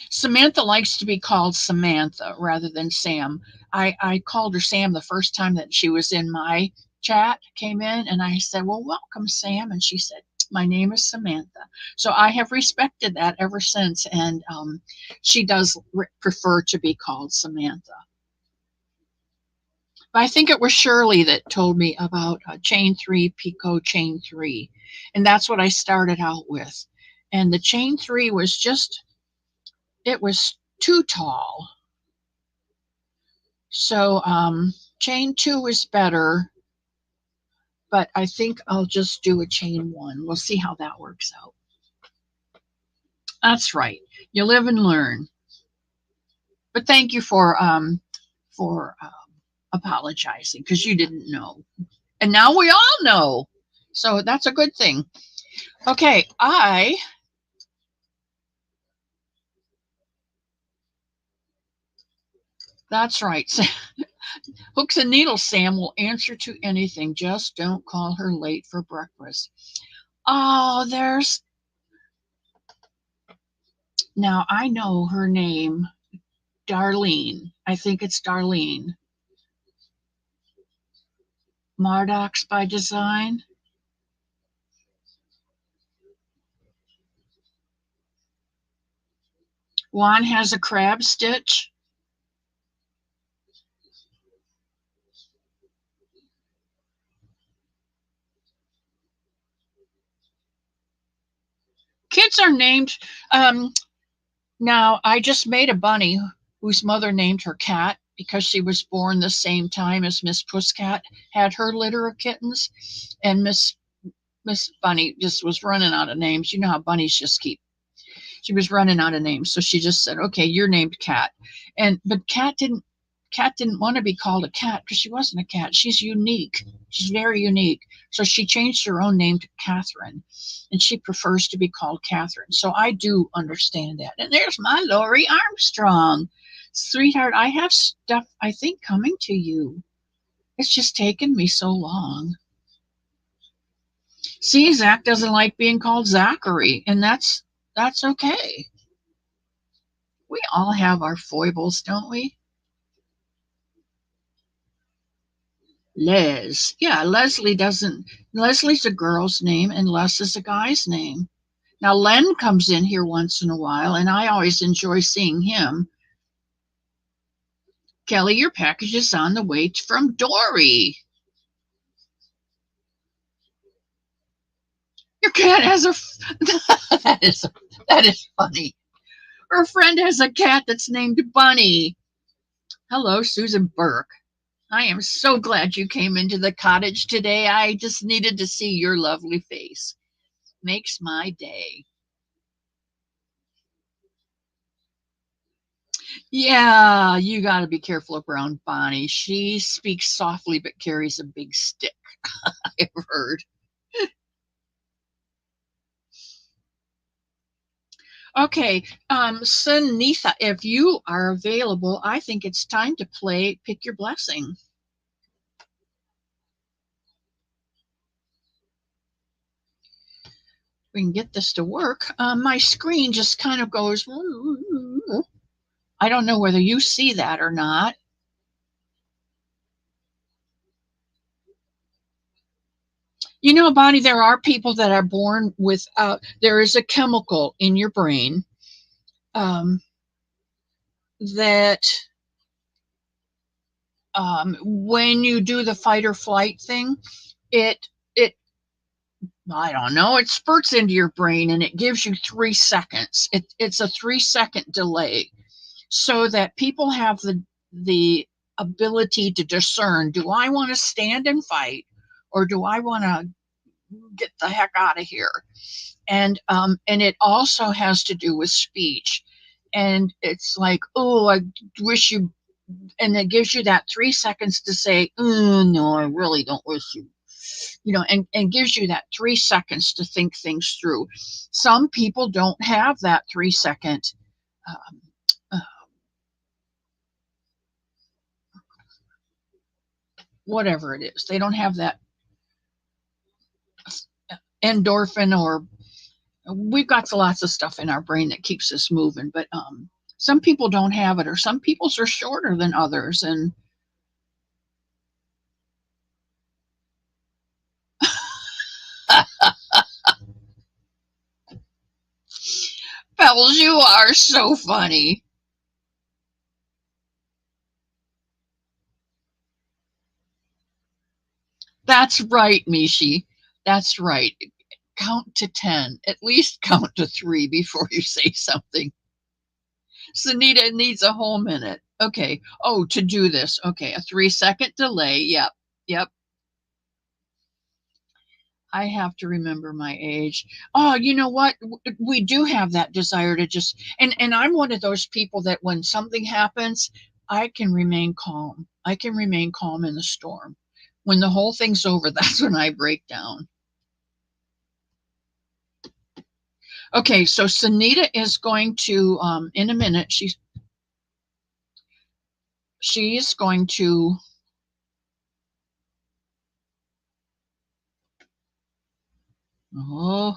Samantha likes to be called Samantha rather than Sam. I called her Sam the first time that she was in my chat, came in, and I said, well, welcome, Sam. And she said, my name is Samantha. So I have respected that ever since, and she does prefer to be called Samantha. But I think it was Shirley that told me about chain 3, picot chain 3. And that's what I started out with. And the chain 3 was just, it was too tall. So chain 2 is better, but I think I'll just do a chain 1. We'll see how that works out. That's right. You live and learn. But thank you for apologizing because you didn't know, and now we all know. So that's a good thing. Okay, that's right. Hooks and needles, Sam will answer to anything. Just don't call her late for breakfast. Oh, there's now I know her name, Darlene. I think it's Darlene. Mardox by design. Juan has a crab stitch. Kids are named. Um, Now, I just made a bunny whose mother named her Cat because she was born the same time as Miss Pusscat had her litter of kittens, and Miss Bunny just was running out of names. You know how bunnies just keep. She was running out of names, so she just said, "Okay, you're named Cat." And but Cat didn't want to be called a cat because she wasn't a cat. She's unique. She's very unique. So she changed her own name to Catherine, and she prefers to be called Catherine. So I do understand that. And there's my Lori Armstrong. Sweetheart, I have stuff I think coming to you. It's just taken me so long. See, Zach doesn't like being called Zachary, and that's okay. We all have our foibles, don't we? Les. Yeah, Leslie doesn't. Leslie's a girl's name and Les is a guy's name. Now, Len comes in here once in a while, and I always enjoy seeing him. Kelly, your package is on the way from Dory. Your cat has a. that is that is funny. Her friend has a cat that's named Bunny. Hello, Susan Burke. I am so glad you came into the cottage today. I just needed to see your lovely face. Makes my day. Yeah, you got to be careful of Brown Bonnie. She speaks softly but carries a big stick, I've heard. Okay, Sunitha, if you are available, I think it's time to play Pick Your Blessing. We can get this to work. My screen just kind of goes. I don't know whether you see that or not. You know, Bonnie, there are people that are born without. There is a chemical in your brain um, that when you do the fight or flight thing, it I don't know, it spurts into your brain and it gives you 3 seconds. It's a 3 second delay, so that people have the ability to discern: do I want to stand and fight, or do I want to get the heck out of here? And it also has to do with speech. And it's like, oh, I wish you, and it gives you that 3 seconds to say, no, I really don't wish you, and gives you that 3 seconds to think things through. Some people don't have that 3 second, um, uh, whatever it is. They don't have that endorphin, or we've got lots of stuff in our brain that keeps us moving, but some people don't have it, or some people's are shorter than others. And Pebbles, you are so funny. That's right, Mishi. That's right. Count to 10. At least count to 3 before you say something. Sunita needs a whole minute. Okay. Oh, to do this. Okay. A 3 second delay. Yep. Yep. I have to remember my age. Oh, you know what? We do have that desire to just, and I'm one of those people that when something happens, I can remain calm. I can remain calm in the storm. When the whole thing's over, that's when I break down. Okay, so Sunita is going to, in a minute, she's going to, oh,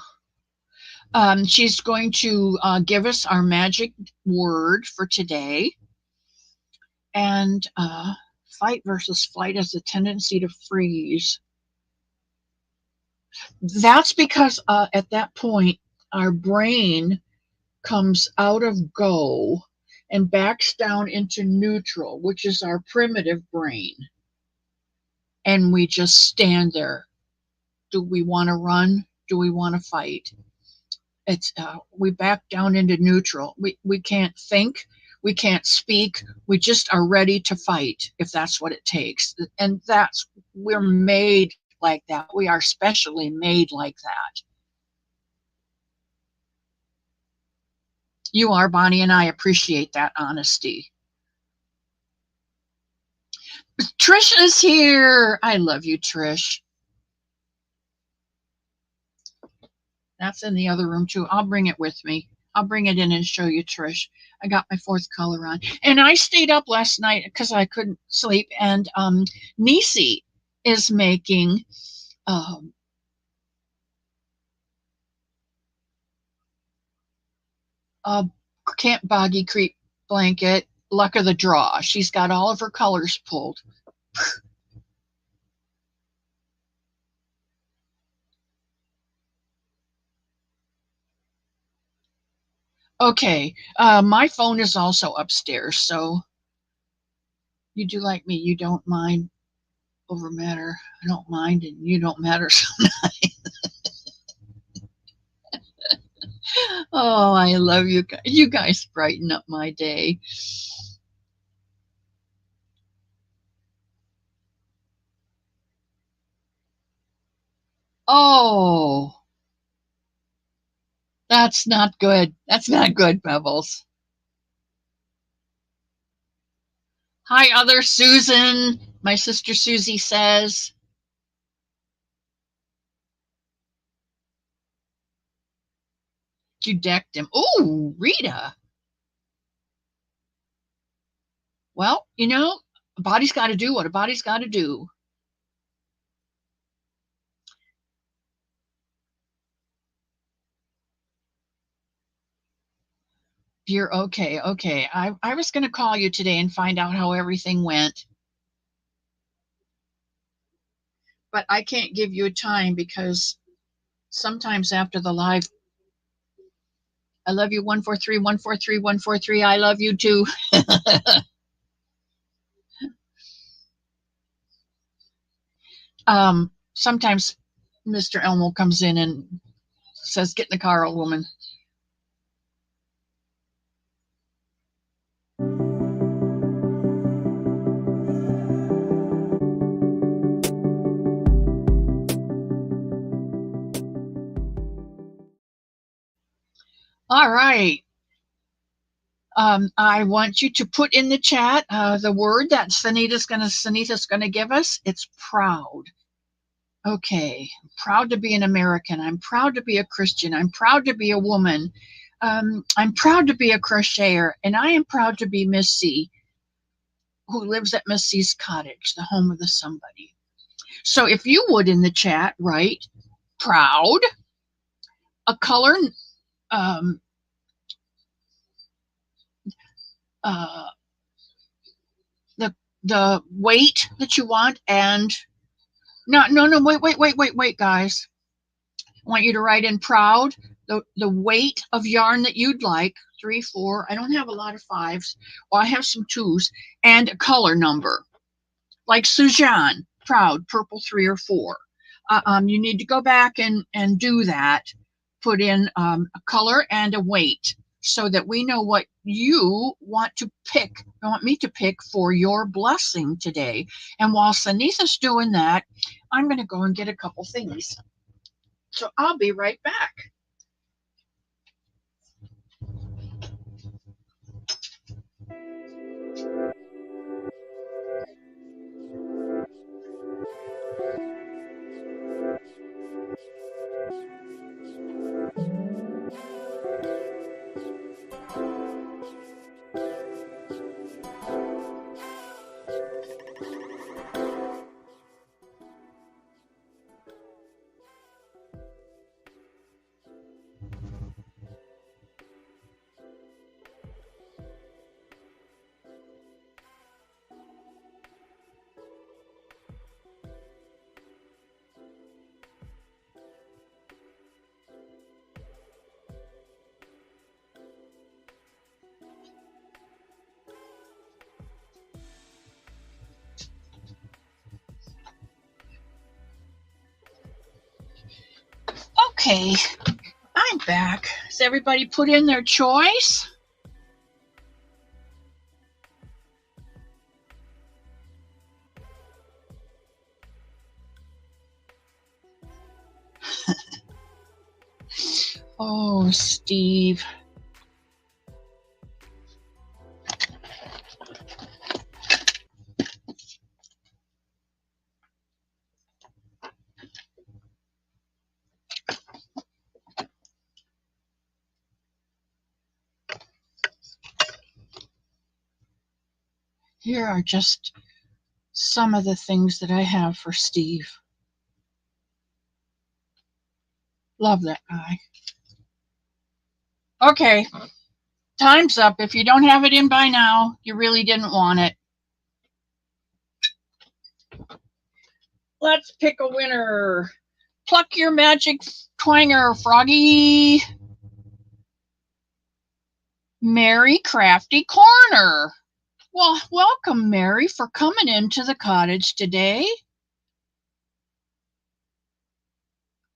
she's going to give us our magic word for today. And fight versus flight has a tendency to freeze. That's because at that point, our brain comes out of go and backs down into neutral, which is our primitive brain. And we just stand there. Do we want to run? Do we want to fight? It's we back down into neutral. We can't think, we can't speak, we just are ready to fight if that's what it takes. And that's, we're made like that. We are specially made like that. You are, Bonnie, and I appreciate that honesty. Trish is here. I love you, Trish. That's in the other room too. I'll bring it with me. I'll bring it in and show you, Trish. I got my fourth color on. And I stayed up last night because I couldn't sleep. And Nisi is making a Camp Boggy Creek blanket, luck of the draw. She's got all of her colors pulled. Okay, my phone is also upstairs, so you do like me. You don't mind over matter. I don't mind, and you don't matter. Oh, I love you guys. You guys brighten up my day. Oh, that's not good. That's not good, Pebbles. Hi, other Susan. My sister Susie says. You decked him. Oh, Rita. Well, you know, a body's got to do what a body's got to do. You're okay. Okay. I was going to call you today and find out how everything went. But I can't give you a time because sometimes after the live, I love you 143 143 143. I love you too. Sometimes Mr. Elmo comes in and says, "Get in the car, old woman." All right. I want you to put in the chat the word that Sunita's gonna give us. It's proud. Okay, I'm proud to be an American. I'm proud to be a Christian. I'm proud to be a woman. I'm proud to be a crocheter, and I am proud to be Miss C, who lives at Miss C's cottage, the home of the somebody. So if you would in the chat write proud, a color, um, uh, the weight that you want, and no, wait, guys. I want you to write in proud, the weight of yarn that you'd like, 3, 4. I don't have a lot of 5s. Well, I have some 2s, and a color number. Like Suzanne, proud, purple 3 or 4. You need to go back and do that. Put in a color and a weight so that we know what you want to pick. You want me to pick for your blessing today. And while Sanitha's doing that, I'm going to go and get a couple things. So I'll be right back. Okay, I'm back. Has everybody put in their choice? Oh, Steve. Here are just some of the things that I have for Steve. Love that guy. Okay, time's up. If you don't have it in by now, you really didn't want it. Let's pick a winner. Pluck your magic twanger, Froggy. Mary Crafty Corner. Well, welcome, Mary, for coming into the cottage today.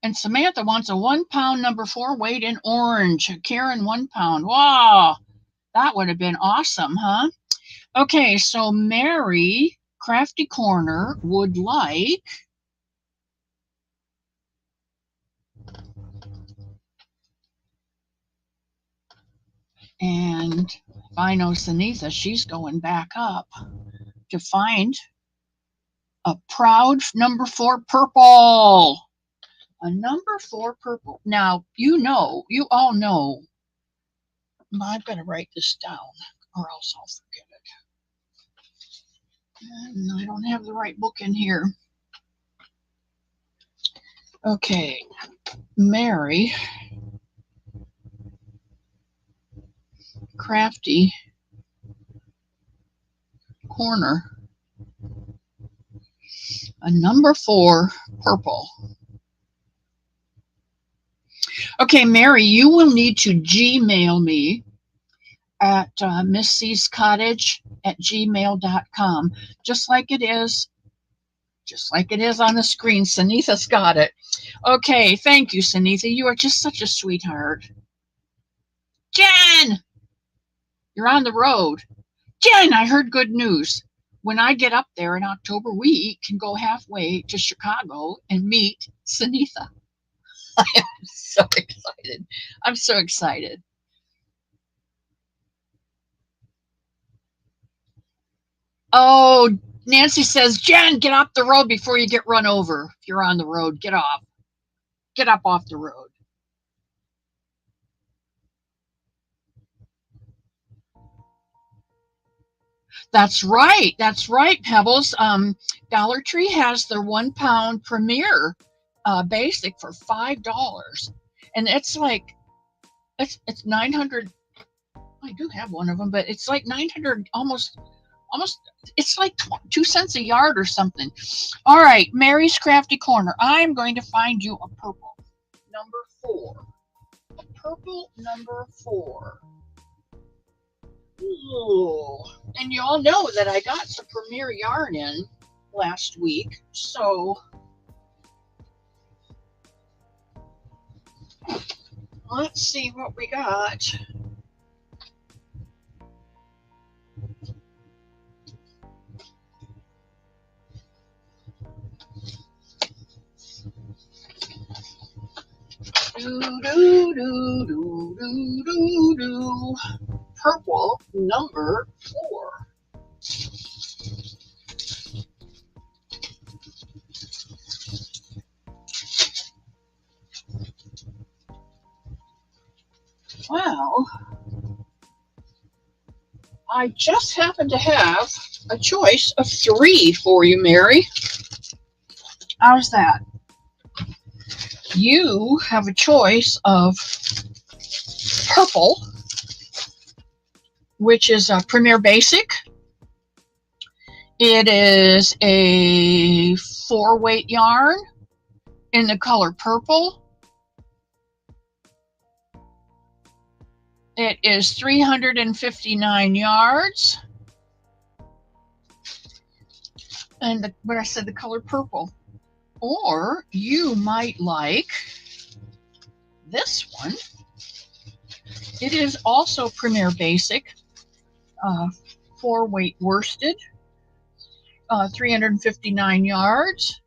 And Samantha wants a 1 pound number 4 weight in orange. Karen, 1 pound. Wow, that would have been awesome, huh? Okay, so Mary Crafty Corner would like and if I know Sunitha, she's going back up to find a proud number 4 purple. A number 4 purple. Now, you all know, I better write this down or else I'll forget it. And I don't have the right book in here. Okay, Mary Crafty Corner. A number 4 purple. Okay, Mary, you will need to Gmail me at missc'scottage@gmail.com, just like it is on the screen. Sunitha's got it. Okay, thank you, Sunitha. You are just such a sweetheart. Jen, you're on the road. Jen, I heard good news. When I get up there in October, we can go halfway to Chicago and meet Sunitha. I am so excited. I'm so excited. Oh, Nancy says, Jen, get off the road before you get run over. If you're on the road, get off. Get up off the road. That's right. That's right, Pebbles. Dollar Tree has their 1 pound Premier basic for $5. And it's like, it's 900. I do have one of them, but it's like 900, almost, it's like 2 cents a yard or something. All right, Mary's Crafty Corner. I'm going to find you a purple number 4. A purple number 4. Ooh. And you all know that I got some Premier yarn in last week, so let's see what we got. Purple number 4. Well, I just happen to have a choice of 3 for you, Mary. How's that? You have a choice of purple, which is a Premier Basic. It is a 4-weight yarn in the color purple. It is 359 yards. And what I said, the color purple. Or you might like this one. It is also Premier Basic, 4-weight worsted, 359 yards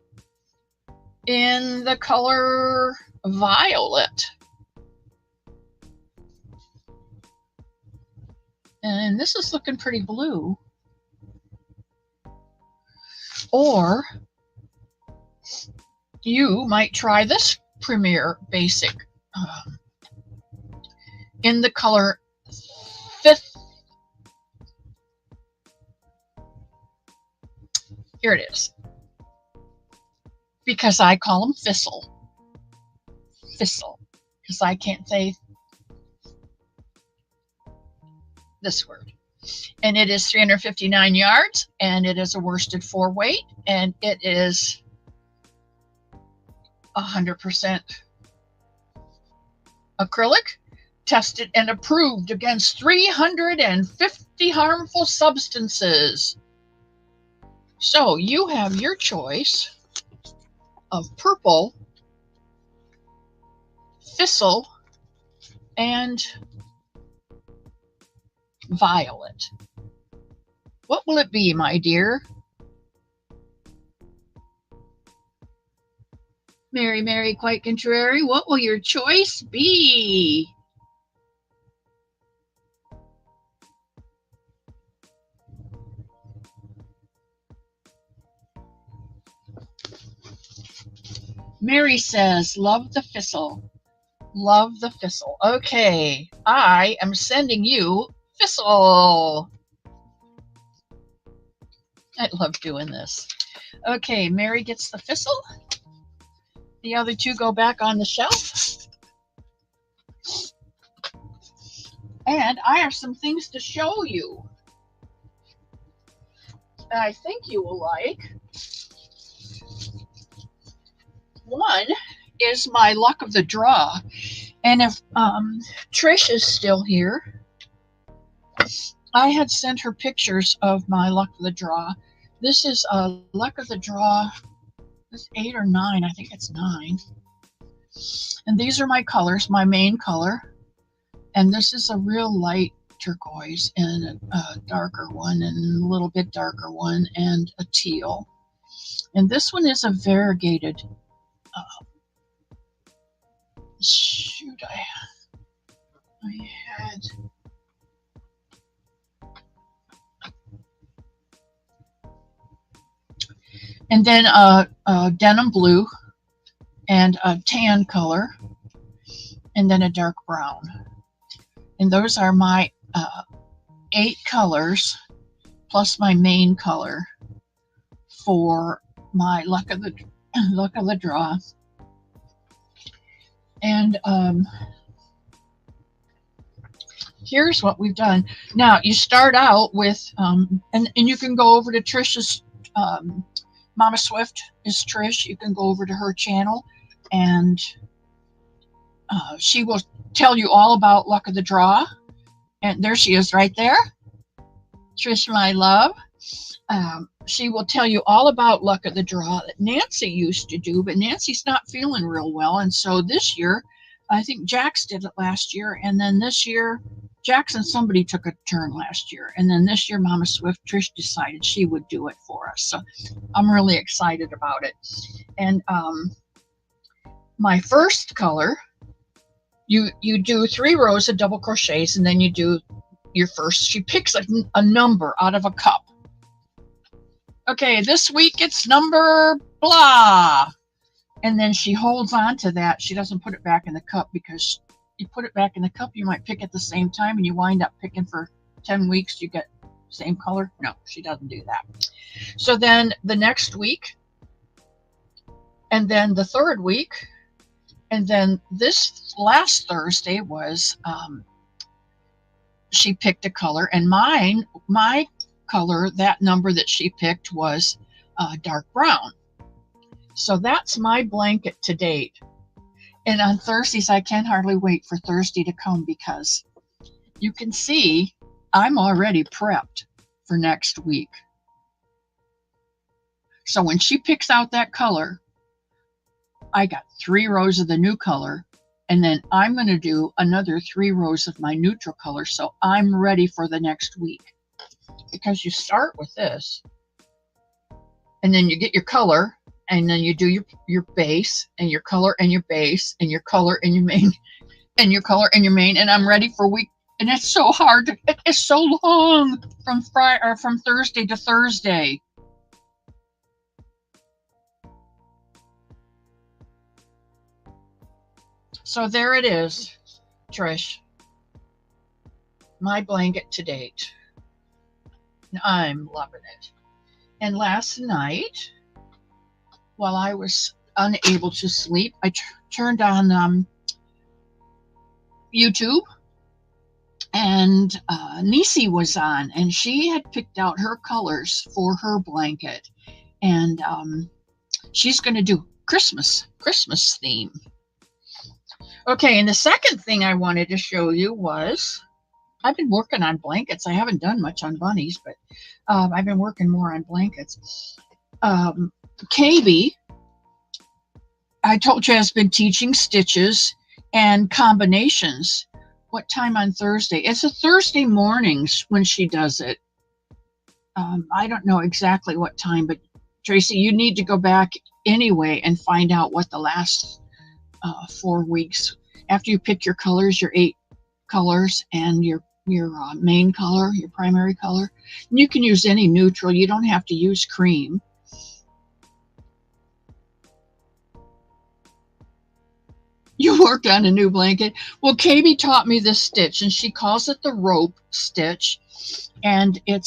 in the color violet. And this is looking pretty blue. Or you might try this Premier Basic in the color fifth. Here it is. Because I call them Thistle. Thistle. Because I can't say this word. And it is 359 yards, and it is a worsted 4-weight, and it is 100% acrylic, tested and approved against 350 harmful substances. So you have your choice of purple, thistle, and violet. What will it be, my dear? Mary, Mary, quite contrary. What will your choice be? Mary says, love the thistle. Love the thistle. Okay, I am sending you thistle. I love doing this. Okay, Mary gets the thistle. The other 2 go back on the shelf. And I have some things to show you that I think you will like. One is my luck of the draw. And if Trish is still here, I had sent her pictures of my luck of the draw. This is a luck of the draw. It's 8 or 9. I think it's 9. And these are my colors, my main color. And this is a real light turquoise, and a darker one, and a little bit darker one, and a teal. And this one is a variegated. Shoot, I had. And then a denim blue, and a tan color, and then a dark brown. And those are my 8 colors plus my main color for my luck of the draw. And here's what we've done. Now you start out with and you can go over to Trish's Mama Swift is Trish. You can go over to her channel, and she will tell you all about luck of the draw. And there she is right there. Trish, my love. She will tell you all about luck of the draw that Nancy used to do, but Nancy's not feeling real well. And so this year, I think Jax did it last year. And then this year, Jax and somebody took a turn last year. And then this year, Mama Swift, Trish decided she would do it for us. So I'm really excited about it. And my first color you do 3 rows of double crochets, and then you do your first. She picks a number out of a cup. Okay, this week it's number blah. And then she holds on to that. She doesn't put it back in the cup, because you put it back in the cup, you might pick at the same time and you wind up picking for 10 weeks. You get same color. No, she doesn't do that. So then the next week, and then the third week, and then this last Thursday was she picked a color, and my color, that number that she picked was dark brown. So that's my blanket to date. And on Thursdays, I can hardly wait for Thursday to come, because you can see I'm already prepped for next week. So when she picks out that color, I got 3 rows of the new color, and then I'm going to do another 3 rows of my neutral color. So I'm ready for the next week, because you start with this, and then you get your color, and then you do your base and your color and your base and your color and your main and your color and your main, and I'm ready for week. And it's so hard. It is so long from Thursday to Thursday. So there it is, Trish. My blanket to date. I'm loving it. And last night, while I was unable to sleep, I turned on YouTube, and Nisi was on, and she had picked out her colors for her blanket, and she's going to do Christmas theme. Okay, and the second thing I wanted to show you was, I've been working on blankets. I haven't done much on bunnies, but I've been working more on blankets. KB, I told you, has been teaching stitches and combinations. What time on Thursday? It's a Thursday mornings when she does it. I don't know exactly what time, but Tracy, you need to go back anyway and find out what the last 4 weeks, after you pick your colors, your 8 colors, and your main color, your primary color. And you can use any neutral. You don't have to use cream. You worked on a new blanket. Well, KB taught me this stitch, and she calls it the rope stitch, and it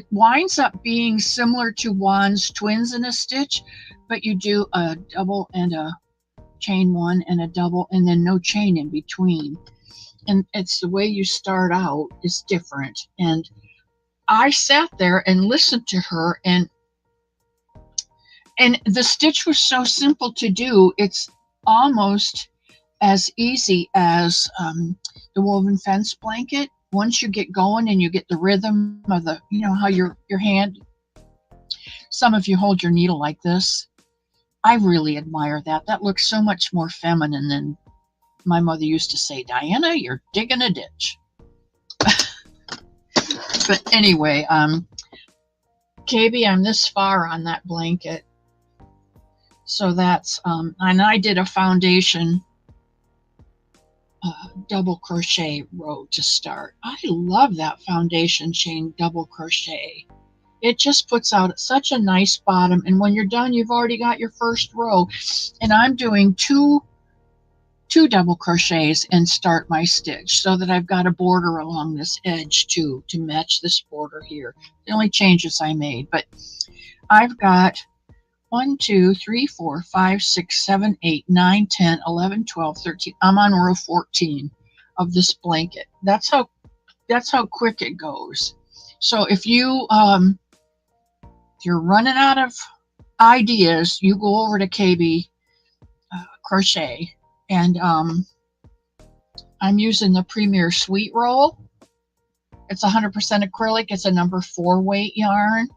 winds up being similar to Juan's twins in a stitch, but you do a double and a chain one and a double, and then no chain in between. And it's the way you start out is different. And I sat there and listened to her, and the stitch was so simple to do. It's almost as easy as the woven fence blanket. Once you get going and you get the rhythm of the, how your hand, some of you hold your needle like this. I really admire that. That looks so much more feminine than my mother used to say, Diana, you're digging a ditch. But anyway, KB, I'm this far on that blanket. So that's, and I did a foundation double crochet row to start. I love that foundation chain double crochet. It just puts out such a nice bottom, and when you're done, you've already got your first row. And I'm doing two double crochets and start my stitch, so that I've got a border along this edge too, to match this border here. The only changes I made, but I've got 1, 2, 3, 4, 5, 6, 7, 8, 9, 10, 11, 12, 13. I'm on row 14 of this blanket. That's how quick it goes. So if you're running out of ideas, you go over to KB Crochet, and I'm using the Premier Sweet Roll. It's 100% acrylic. It's a number 4 weight yarn.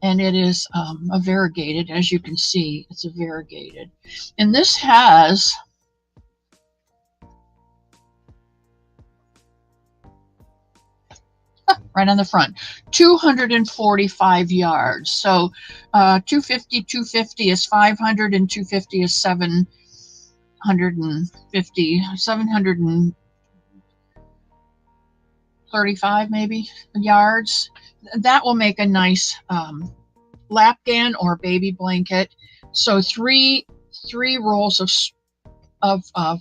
And it is a variegated, as you can see, it's a variegated. And this has right on the front. 245 yards. So 250 is 500, and 250 is 750, 735 maybe yards. That will make a nice lapgan or baby blanket. So three rolls of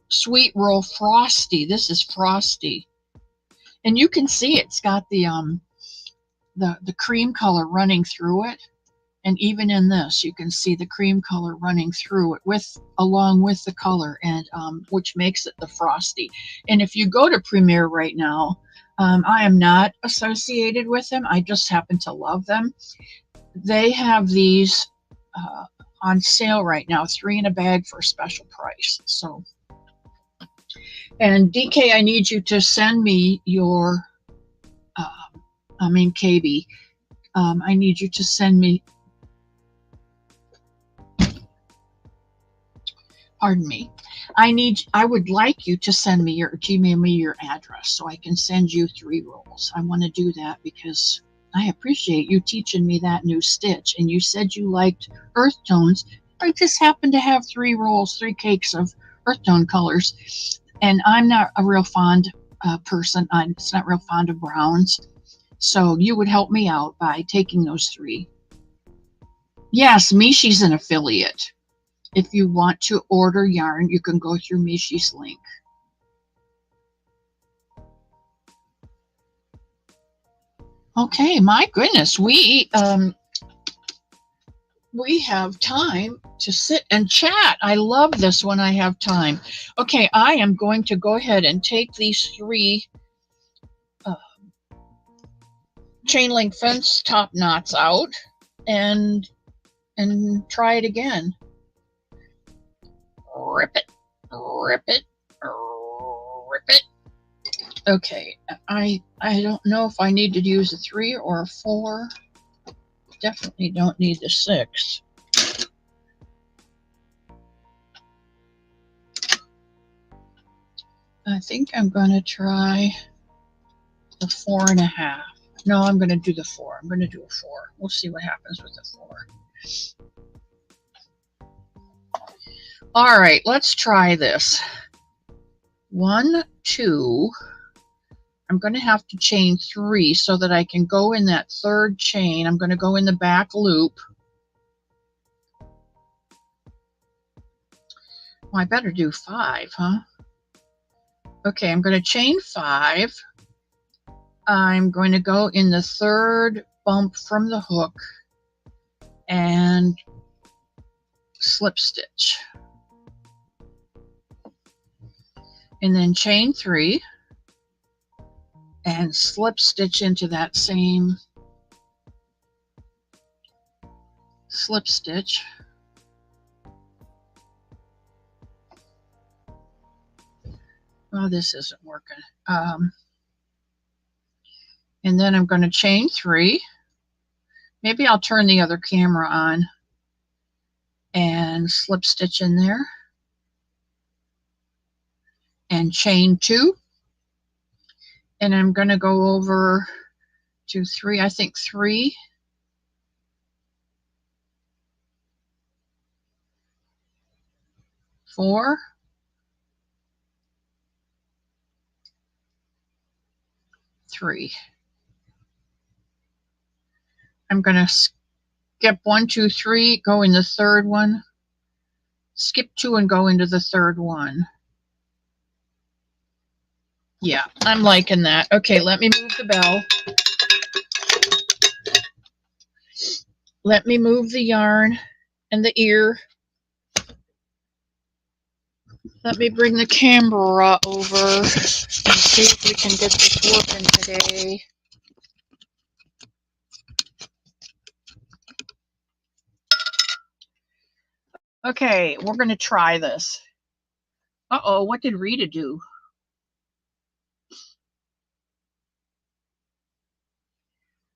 sweet roll Frosty. This is Frosty, and you can see it's got the cream color running through it, and even in this you can see the cream color running through it along with the color, and which makes it the Frosty. And if you go to Premier right now, I am not associated with them, I just happen to love them. They have these on sale right now, 3 in a bag for a special price. So, and DK, I need you to send me your KB, I need you to send me, pardon me, I would like you to send me Gmail me your address so I can send you 3 rolls. I want to do that because I appreciate you teaching me that new stitch, and you said you liked earth tones. I just happen to have 3 rolls, 3 cakes of earth tone colors, and I'm not a real fond person. I'm not real fond of browns, so you would help me out by taking those 3. Yes, Mishi's an affiliate. If you want to order yarn, you can go through Mishi's link. Okay, my goodness, we have time to sit and chat. I love this when I have time. Okay, I am going to go ahead and take these 3 chain link fence top knots out and try it again. Rip it, rip it, rip it. Okay, I don't know if I need to use a 3 or a 4. Definitely don't need the 6. I think I'm going to try the 4.5. No, I'm going to do the 4. I'm going to do a 4. We'll see what happens with the 4. All right, let's try this. 1, 2. I'm going to have to chain 3 so that I can go in that 3rd chain. I'm going to go in the back loop. Well, I better do 5, huh? Okay, I'm going to chain 5. I'm going to go in the 3rd bump from the hook and slip stitch. And then chain 3 and slip stitch into that same slip stitch. Oh, this isn't working. And then I'm going to chain 3. Maybe I'll turn the other camera on and slip stitch in there. And chain 2. And I'm going to go over to 3, I think 3. 4. 3. I'm going to skip 1, 2, 3, go in the 3rd one, skip 2 and go into the 3rd one. Yeah, I'm liking that. Okay, let me move the bell. Let me move the yarn and the ear. Let me bring the camera over and see if we can get this working today. Okay, we're going to try this. Uh-oh, what did Rita do?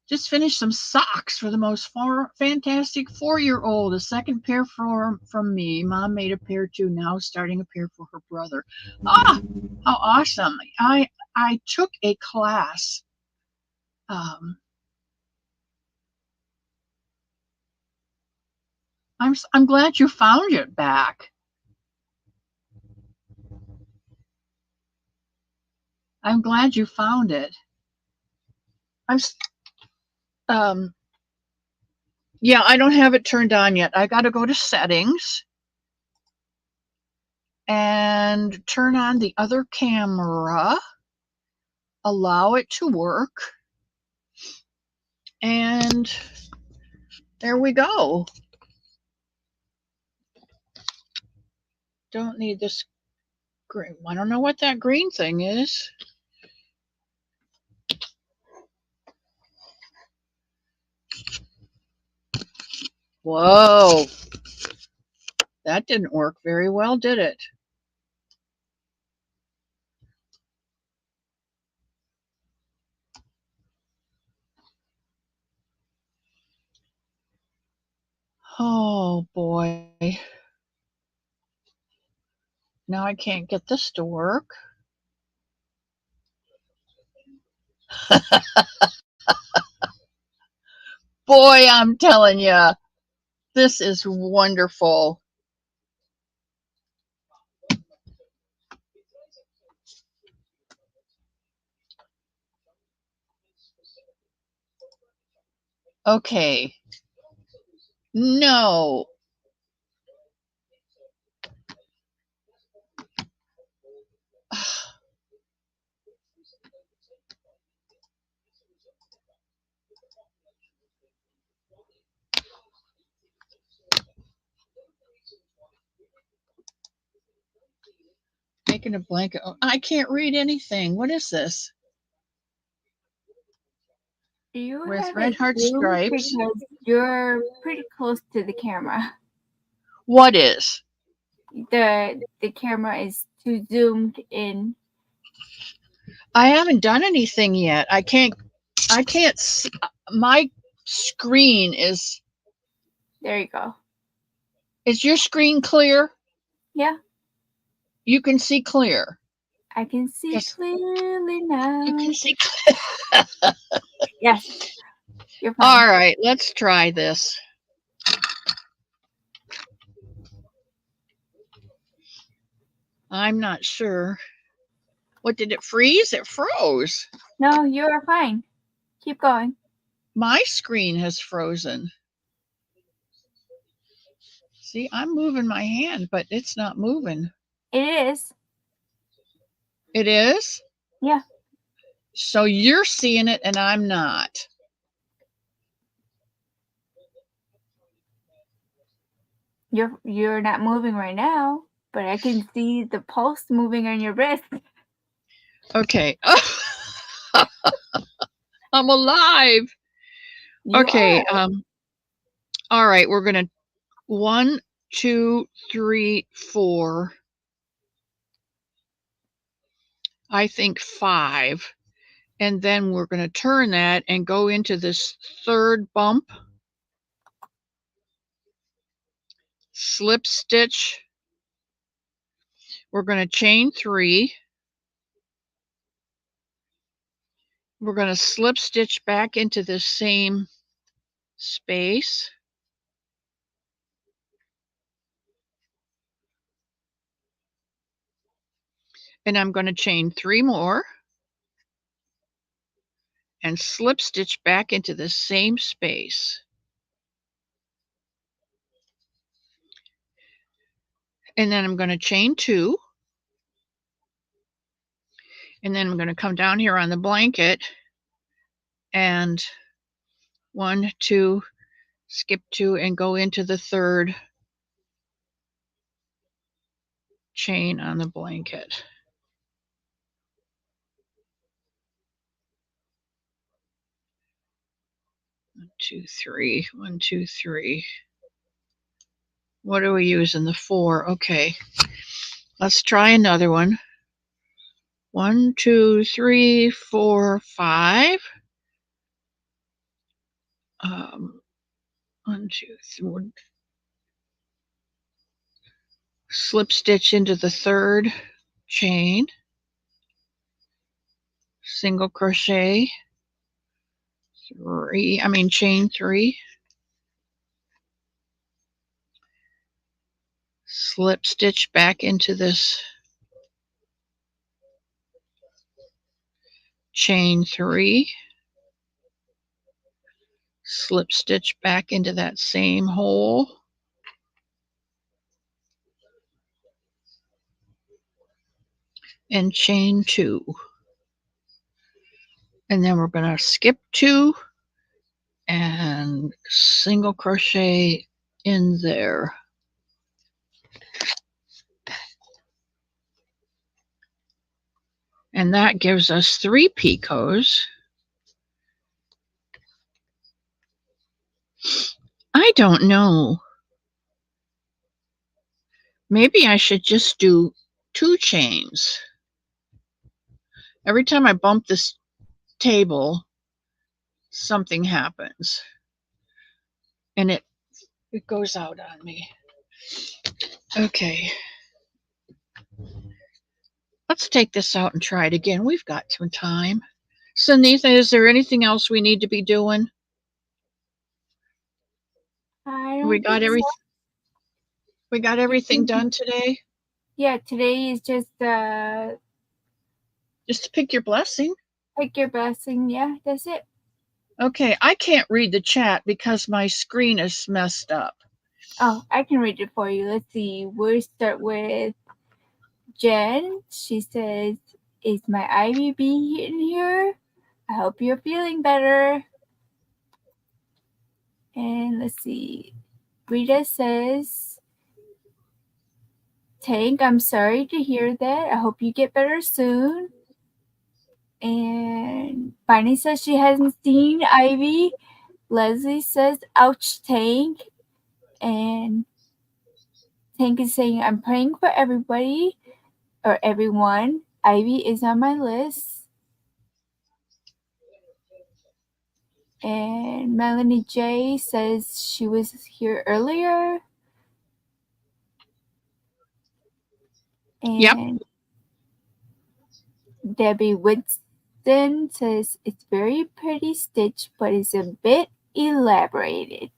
Just finished some socks for the most fantastic 4-year-old. A second pair from me. Mom made a pair too. Now starting a pair for her brother. Ah, how awesome! I took a class I'm glad you found it back. I'm glad you found it. Yeah, I don't have it turned on yet. I got to go to settings and turn on the other camera, allow it to work, and there we go. Don't need this green. I don't know what that green thing is. Whoa. That didn't work very well, did it? Oh boy. Now I can't get this to work. Boy, I'm telling you, this is wonderful. Okay. No. Making a blanket. Oh, I can't read anything. What is this? You With have red it heart zoomed stripes. because you're pretty close to the camera. What is? The camera is too zoomed in. I haven't done anything yet. I can't see. My screen is. There you go. Is your screen clear? Yeah. You can see clear. I can see Yes. clearly now. You can see. Yes. You're fine. All right, let's try this. I'm not sure. What, did it freeze? It froze. No, you are fine. Keep going. My screen has frozen. See, I'm moving my hand, but it's not moving. It is. It is? Yeah. So you're seeing it and I'm not. You're not moving right now, but I can see the pulse moving on your wrist. Okay. I'm alive. You Okay. are. All right. We're going to 1, 2, 3, 4. I think 5. And then we're going to turn that and go into this third bump. Slip stitch. We're going to chain 3. We're going to slip stitch back into the same space. And I'm going to chain 3 more and slip stitch back into the same space. And then I'm going to chain 2. And then I'm going to come down here on the blanket and 1, 2, skip 2 and go into the third chain on the blanket. 1, 2, 3, 1, 2, 3. What are we using? The 4. Okay. Let's try another one. 1, 2, 3, 4, 5. 1, 2, 3. Slip stitch into the third chain, single crochet, chain 3, slip stitch back into this chain 3, slip stitch back into that same hole, and chain 2. And then we're going to skip 2 and single crochet in there. And that gives us 3 picots. I don't know. Maybe I should just do 2 chains. Every time I bump this table, something happens. And it goes out on me. Okay. Let's take this out and try it again. We've got some time. Sunitha, is there anything else we need to be doing? I don't We got think so. We got everything done today? Yeah, today is just to pick your blessing. pick your blessing. Yeah, that's it. Okay, I can't read the chat because my screen is messed up. Oh, I can read it for you. Let's see. We'll start with Jen. She says, "Is my Ivy bee in here? I hope you're feeling better." And let's see. Rita says, "Tank, I'm sorry to hear that. I hope you get better soon." And Bonnie says she hasn't seen Ivy. Leslie says, "Ouch, Tank." And Tank is saying, "I'm praying for everybody or everyone. Ivy is on my list." And Melanie J says she was here earlier. And yep. Debbie Winston says it's very pretty stitch, but it's a bit elaborated.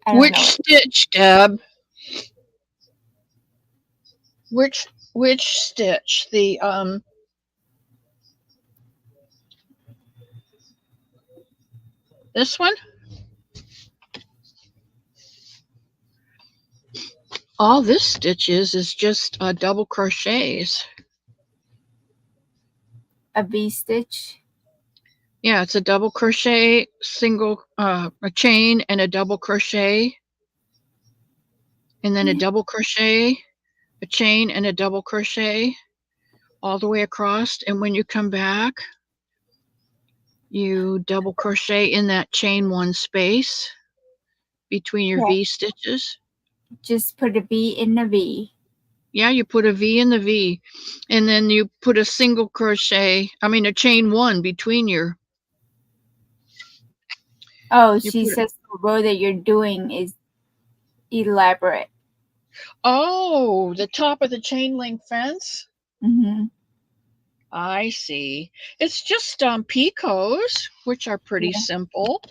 Which stitch, Deb? Which stitch? The this one? All this stitch is just double crochets. A V-stitch? Yeah, it's a double crochet, single, a chain and a double crochet, and then a double crochet, a chain and a double crochet all the way across. And when you come back, you double crochet in that chain 1 space between your V stitches. Just put a V in the V. Yeah, you put a V in the V, and then you put a single crochet, a chain 1 between your. Oh, she says the row that you're doing is elaborate. Oh, the top of the chain link fence? Mm-hmm. I see. It's just picots, which are pretty simple.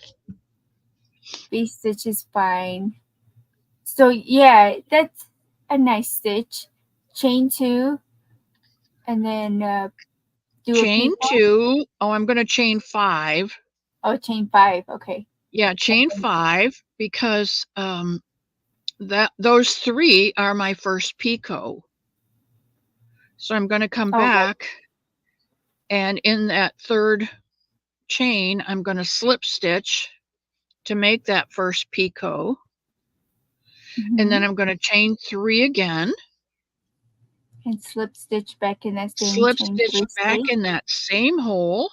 V-stitch is fine. So yeah, that's a nice stitch. Chain 2, and then do chain a 2. Oh, I'm going to chain 5. Oh, chain 5. Okay. Yeah, chain 5 because those 3 are my first picot. So I'm going to come back, and in that 3rd chain, I'm going to slip stitch to make that first picot. And then I'm going to chain 3 again. And slip stitch back in that same slip chain stitch 3 back space. in that same hole.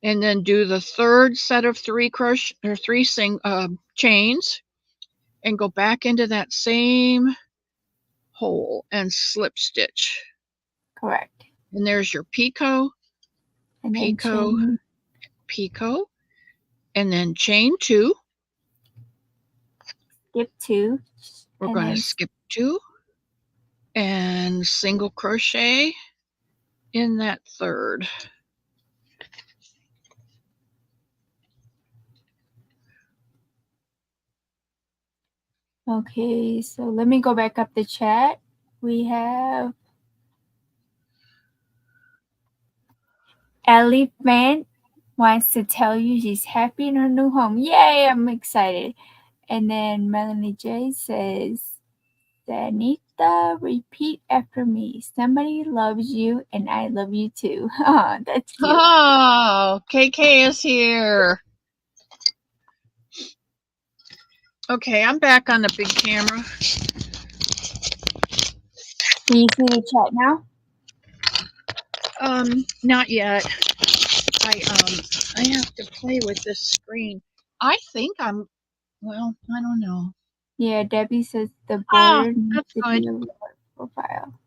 And then do the 3rd set of 3 crochet or 3 chains, and go back into that same hole and slip stitch. Correct. And there's your picot, and picot, picot, and then chain 2. Skip 2. We're going to skip 2, and single crochet in that third. Okay, so let me go back up the chat. We have Elephant wants to tell you she's happy in her new home. Yay, I'm excited. And then Melanie J says, Danita, repeat after me. Somebody loves you and I love you too. Oh, that's cute. Oh, KK is here. Okay, I'm back on the big camera. Can you see the chat now? Not yet. I have to play with this screen. I think I don't know. Yeah, Debbie says the border needs That's to good. be a lower profile.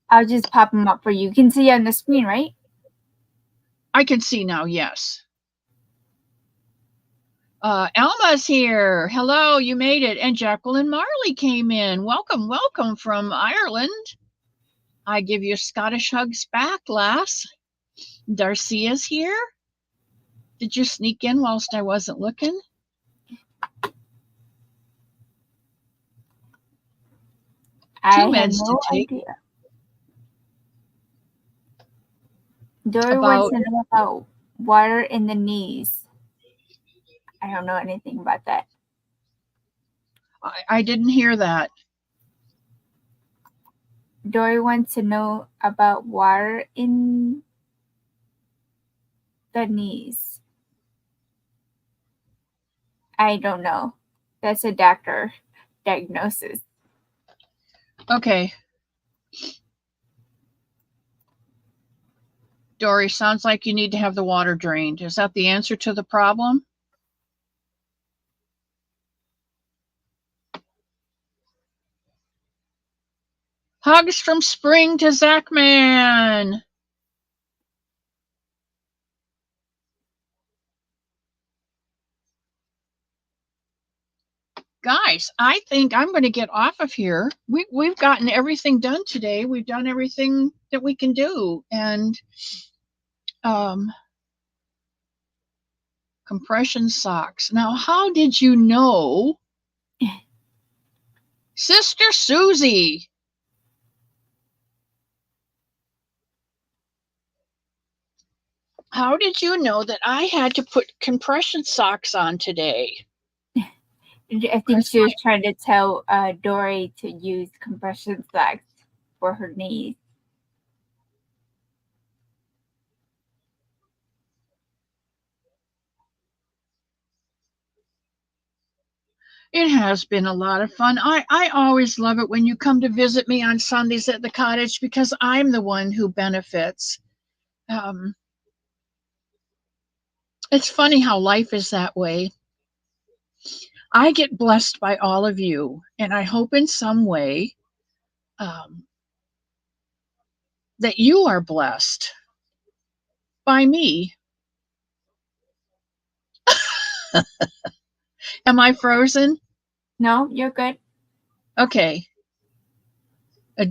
I'll just pop them up for you. You can see on the screen, right? I can see now, yes. Elma's here. Hello, you made it. And Jacqueline Marley came in. Welcome, welcome from Ireland. I give you Scottish hugs back, lass. Darcia's here. Did you sneak in whilst I wasn't looking? I Two have meds no to take. idea. Dory About wants to know about water in the knees. I don't know anything about that. I didn't hear that. Dory wants to know about water in the knees. I don't know. That's a doctor diagnosis. Okay. Dory, sounds like you need to have the water drained. Is that the answer to the problem? Hugs from Spring to Zachman. Guys, I think I'm going to get off of here. We've gotten everything done today. We've done everything that we can do. And compression socks. Now, how did you know? Sister Susie. How did you know that I had to put compression socks on today? I think she was trying to tell Dory to use compression socks for her knees. It has been a lot of fun. I always love it when you come to visit me on Sundays at the cottage because I'm the one who benefits. It's funny how life is that way. I get blessed by all of you, and I hope in some way that you are blessed by me. Am I frozen? No, you're good. Okay.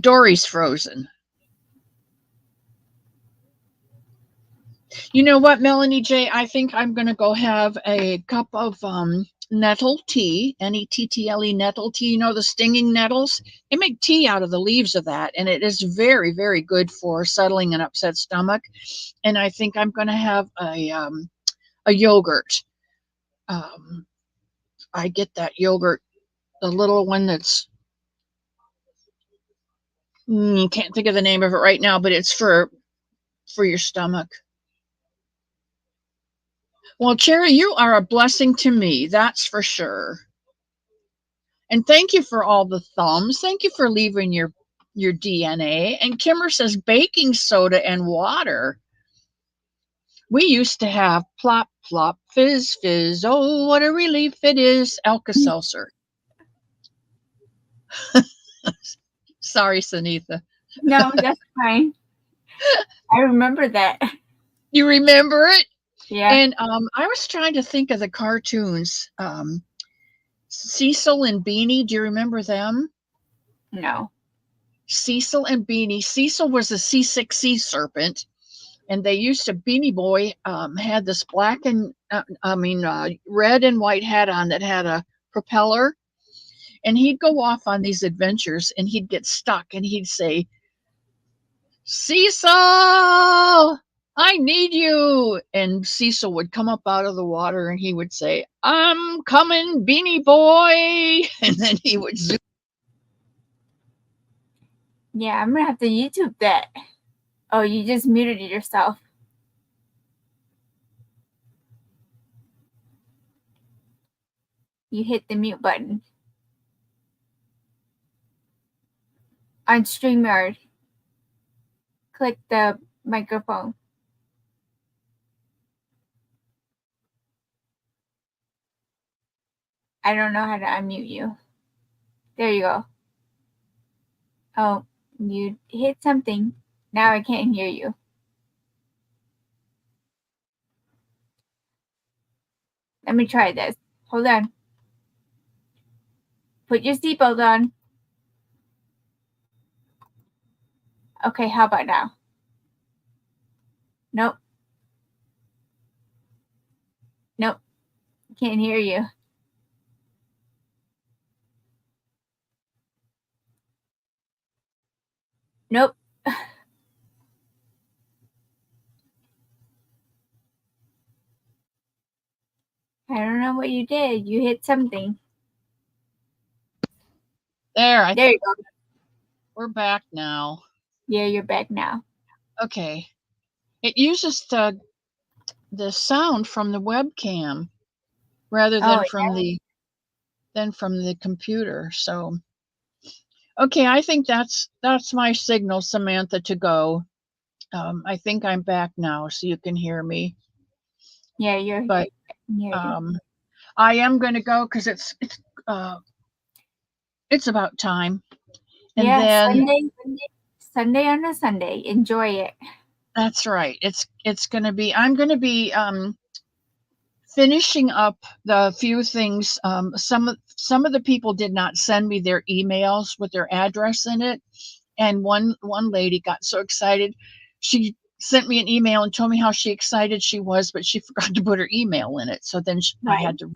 Dory's frozen. You know what, Melanie J? I think I'm going to go have a cup of nettle tea, Nettle nettle tea. You know, the stinging nettles? They make tea out of the leaves of that, and it is very, very good for settling an upset stomach. And I think I'm going to have a yogurt. I get that yogurt, the little one that's, can't think of the name of it right now, but it's for your stomach. Well, Cherry, you are a blessing to me, that's for sure. And thank you for all the thumbs. Thank you for leaving your DNA. And Kimmer says baking soda and water. We used to have plop, plop, fizz, fizz. Oh, what a relief it is. Alka-Seltzer. Sorry, Sunitha. No, that's fine. I remember that. You remember it? Yeah. And I was trying to think of the cartoons. Cecil and Beanie, do you remember them? No. Cecil and Beanie. Cecil was a C6 sea serpent, and they used to. Beanie Boy had this black and red and white hat on that had a propeller, and he'd go off on these adventures, and he'd get stuck, and he'd say, "Cecil, I need you." And Cecil would come up out of the water, and he would say, "I'm coming, Beanie Boy," and then he would zoom. Yeah, I'm gonna have to YouTube that. Oh, you just muted yourself. You hit the mute button on StreamYard. Click the microphone. I don't know how to unmute you. There you go. Oh, you hit something. Now I can't hear you. Let me try this. Hold on. Put your seatbelt on. Okay, how about now? Nope. Nope. Can't hear you. Nope. I don't know what you did. You hit something. There, There you go. we're back now. Yeah, you're back now. Okay. It uses the sound from the webcam rather than from the computer. So okay, I think that's my signal, Samantha, to go. I think I'm back now, so you can hear me. Yeah, you're But here. I am going to go because it's about time. And yeah, then Sunday on a Sunday. Enjoy it. that's right. It's going to be. I'm going to be finishing up the few things. Some of the people did not send me their emails with their address in it, and one lady got so excited, she sent me an email and told me how excited she was, but she forgot to put her email in it. So then I had to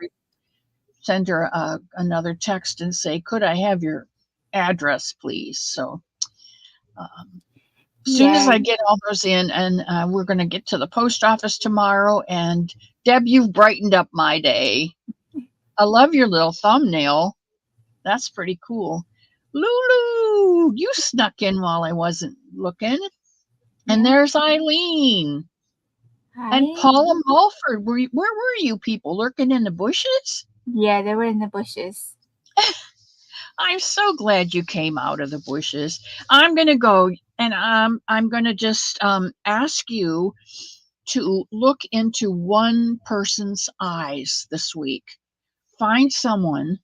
send her another text and say, "Could I have your address, please?" So as soon as I get all those in, and we're going to get to the post office tomorrow. And Deb, you've brightened up my day. I love your little thumbnail. That's pretty cool. Lulu, you snuck in while I wasn't looking. And there's Eileen. Hi. And Paula Mulford. Where were you people? Lurking in the bushes? Yeah, they were in the bushes. I'm so glad you came out of the bushes. I'm going to go, and I'm going to just ask you to look into one person's eyes this week. Find someone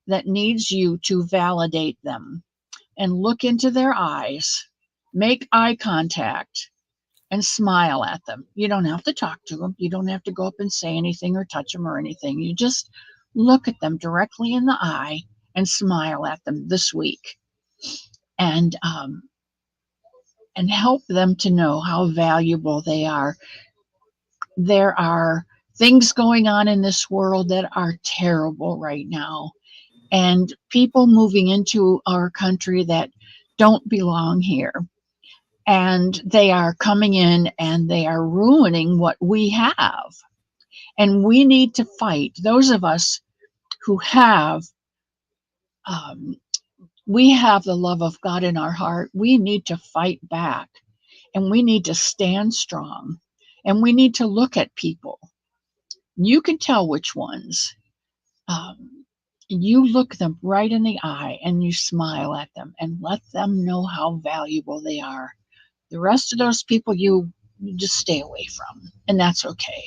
that needs you to validate them, and look into their eyes. Make eye contact and smile at them. You don't have to talk to them. You don't have to go up and say anything or touch them or anything. You just look at them directly in the eye and smile at them this week, and help them to know how valuable they are. There are things going on in this world that are terrible right now, and people moving into our country that don't belong here. And they are coming in and they are ruining what we have. And we need to fight. Those of us who we have the love of God in our heart, we need to fight back, and we need to stand strong, and we need to look at people. You can tell which ones. You look them right in the eye and you smile at them and let them know how valuable they are. The rest of those people you just stay away from, and that's okay.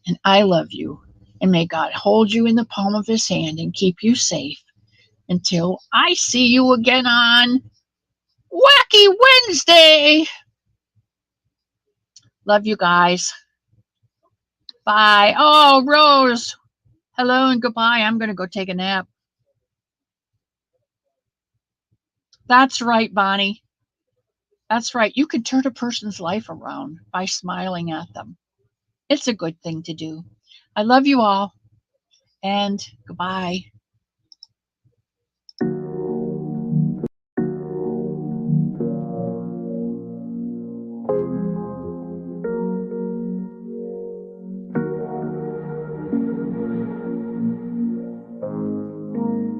And I love you, and may God hold you in the palm of his hand and keep you safe until I see you again on Wacky Wednesday. Love you guys. Bye. Oh, Rose. Hello and goodbye. I'm going to go take a nap. That's right, Bonnie. That's right. You can turn a person's life around by smiling at them. It's a good thing to do. I love you all, and goodbye.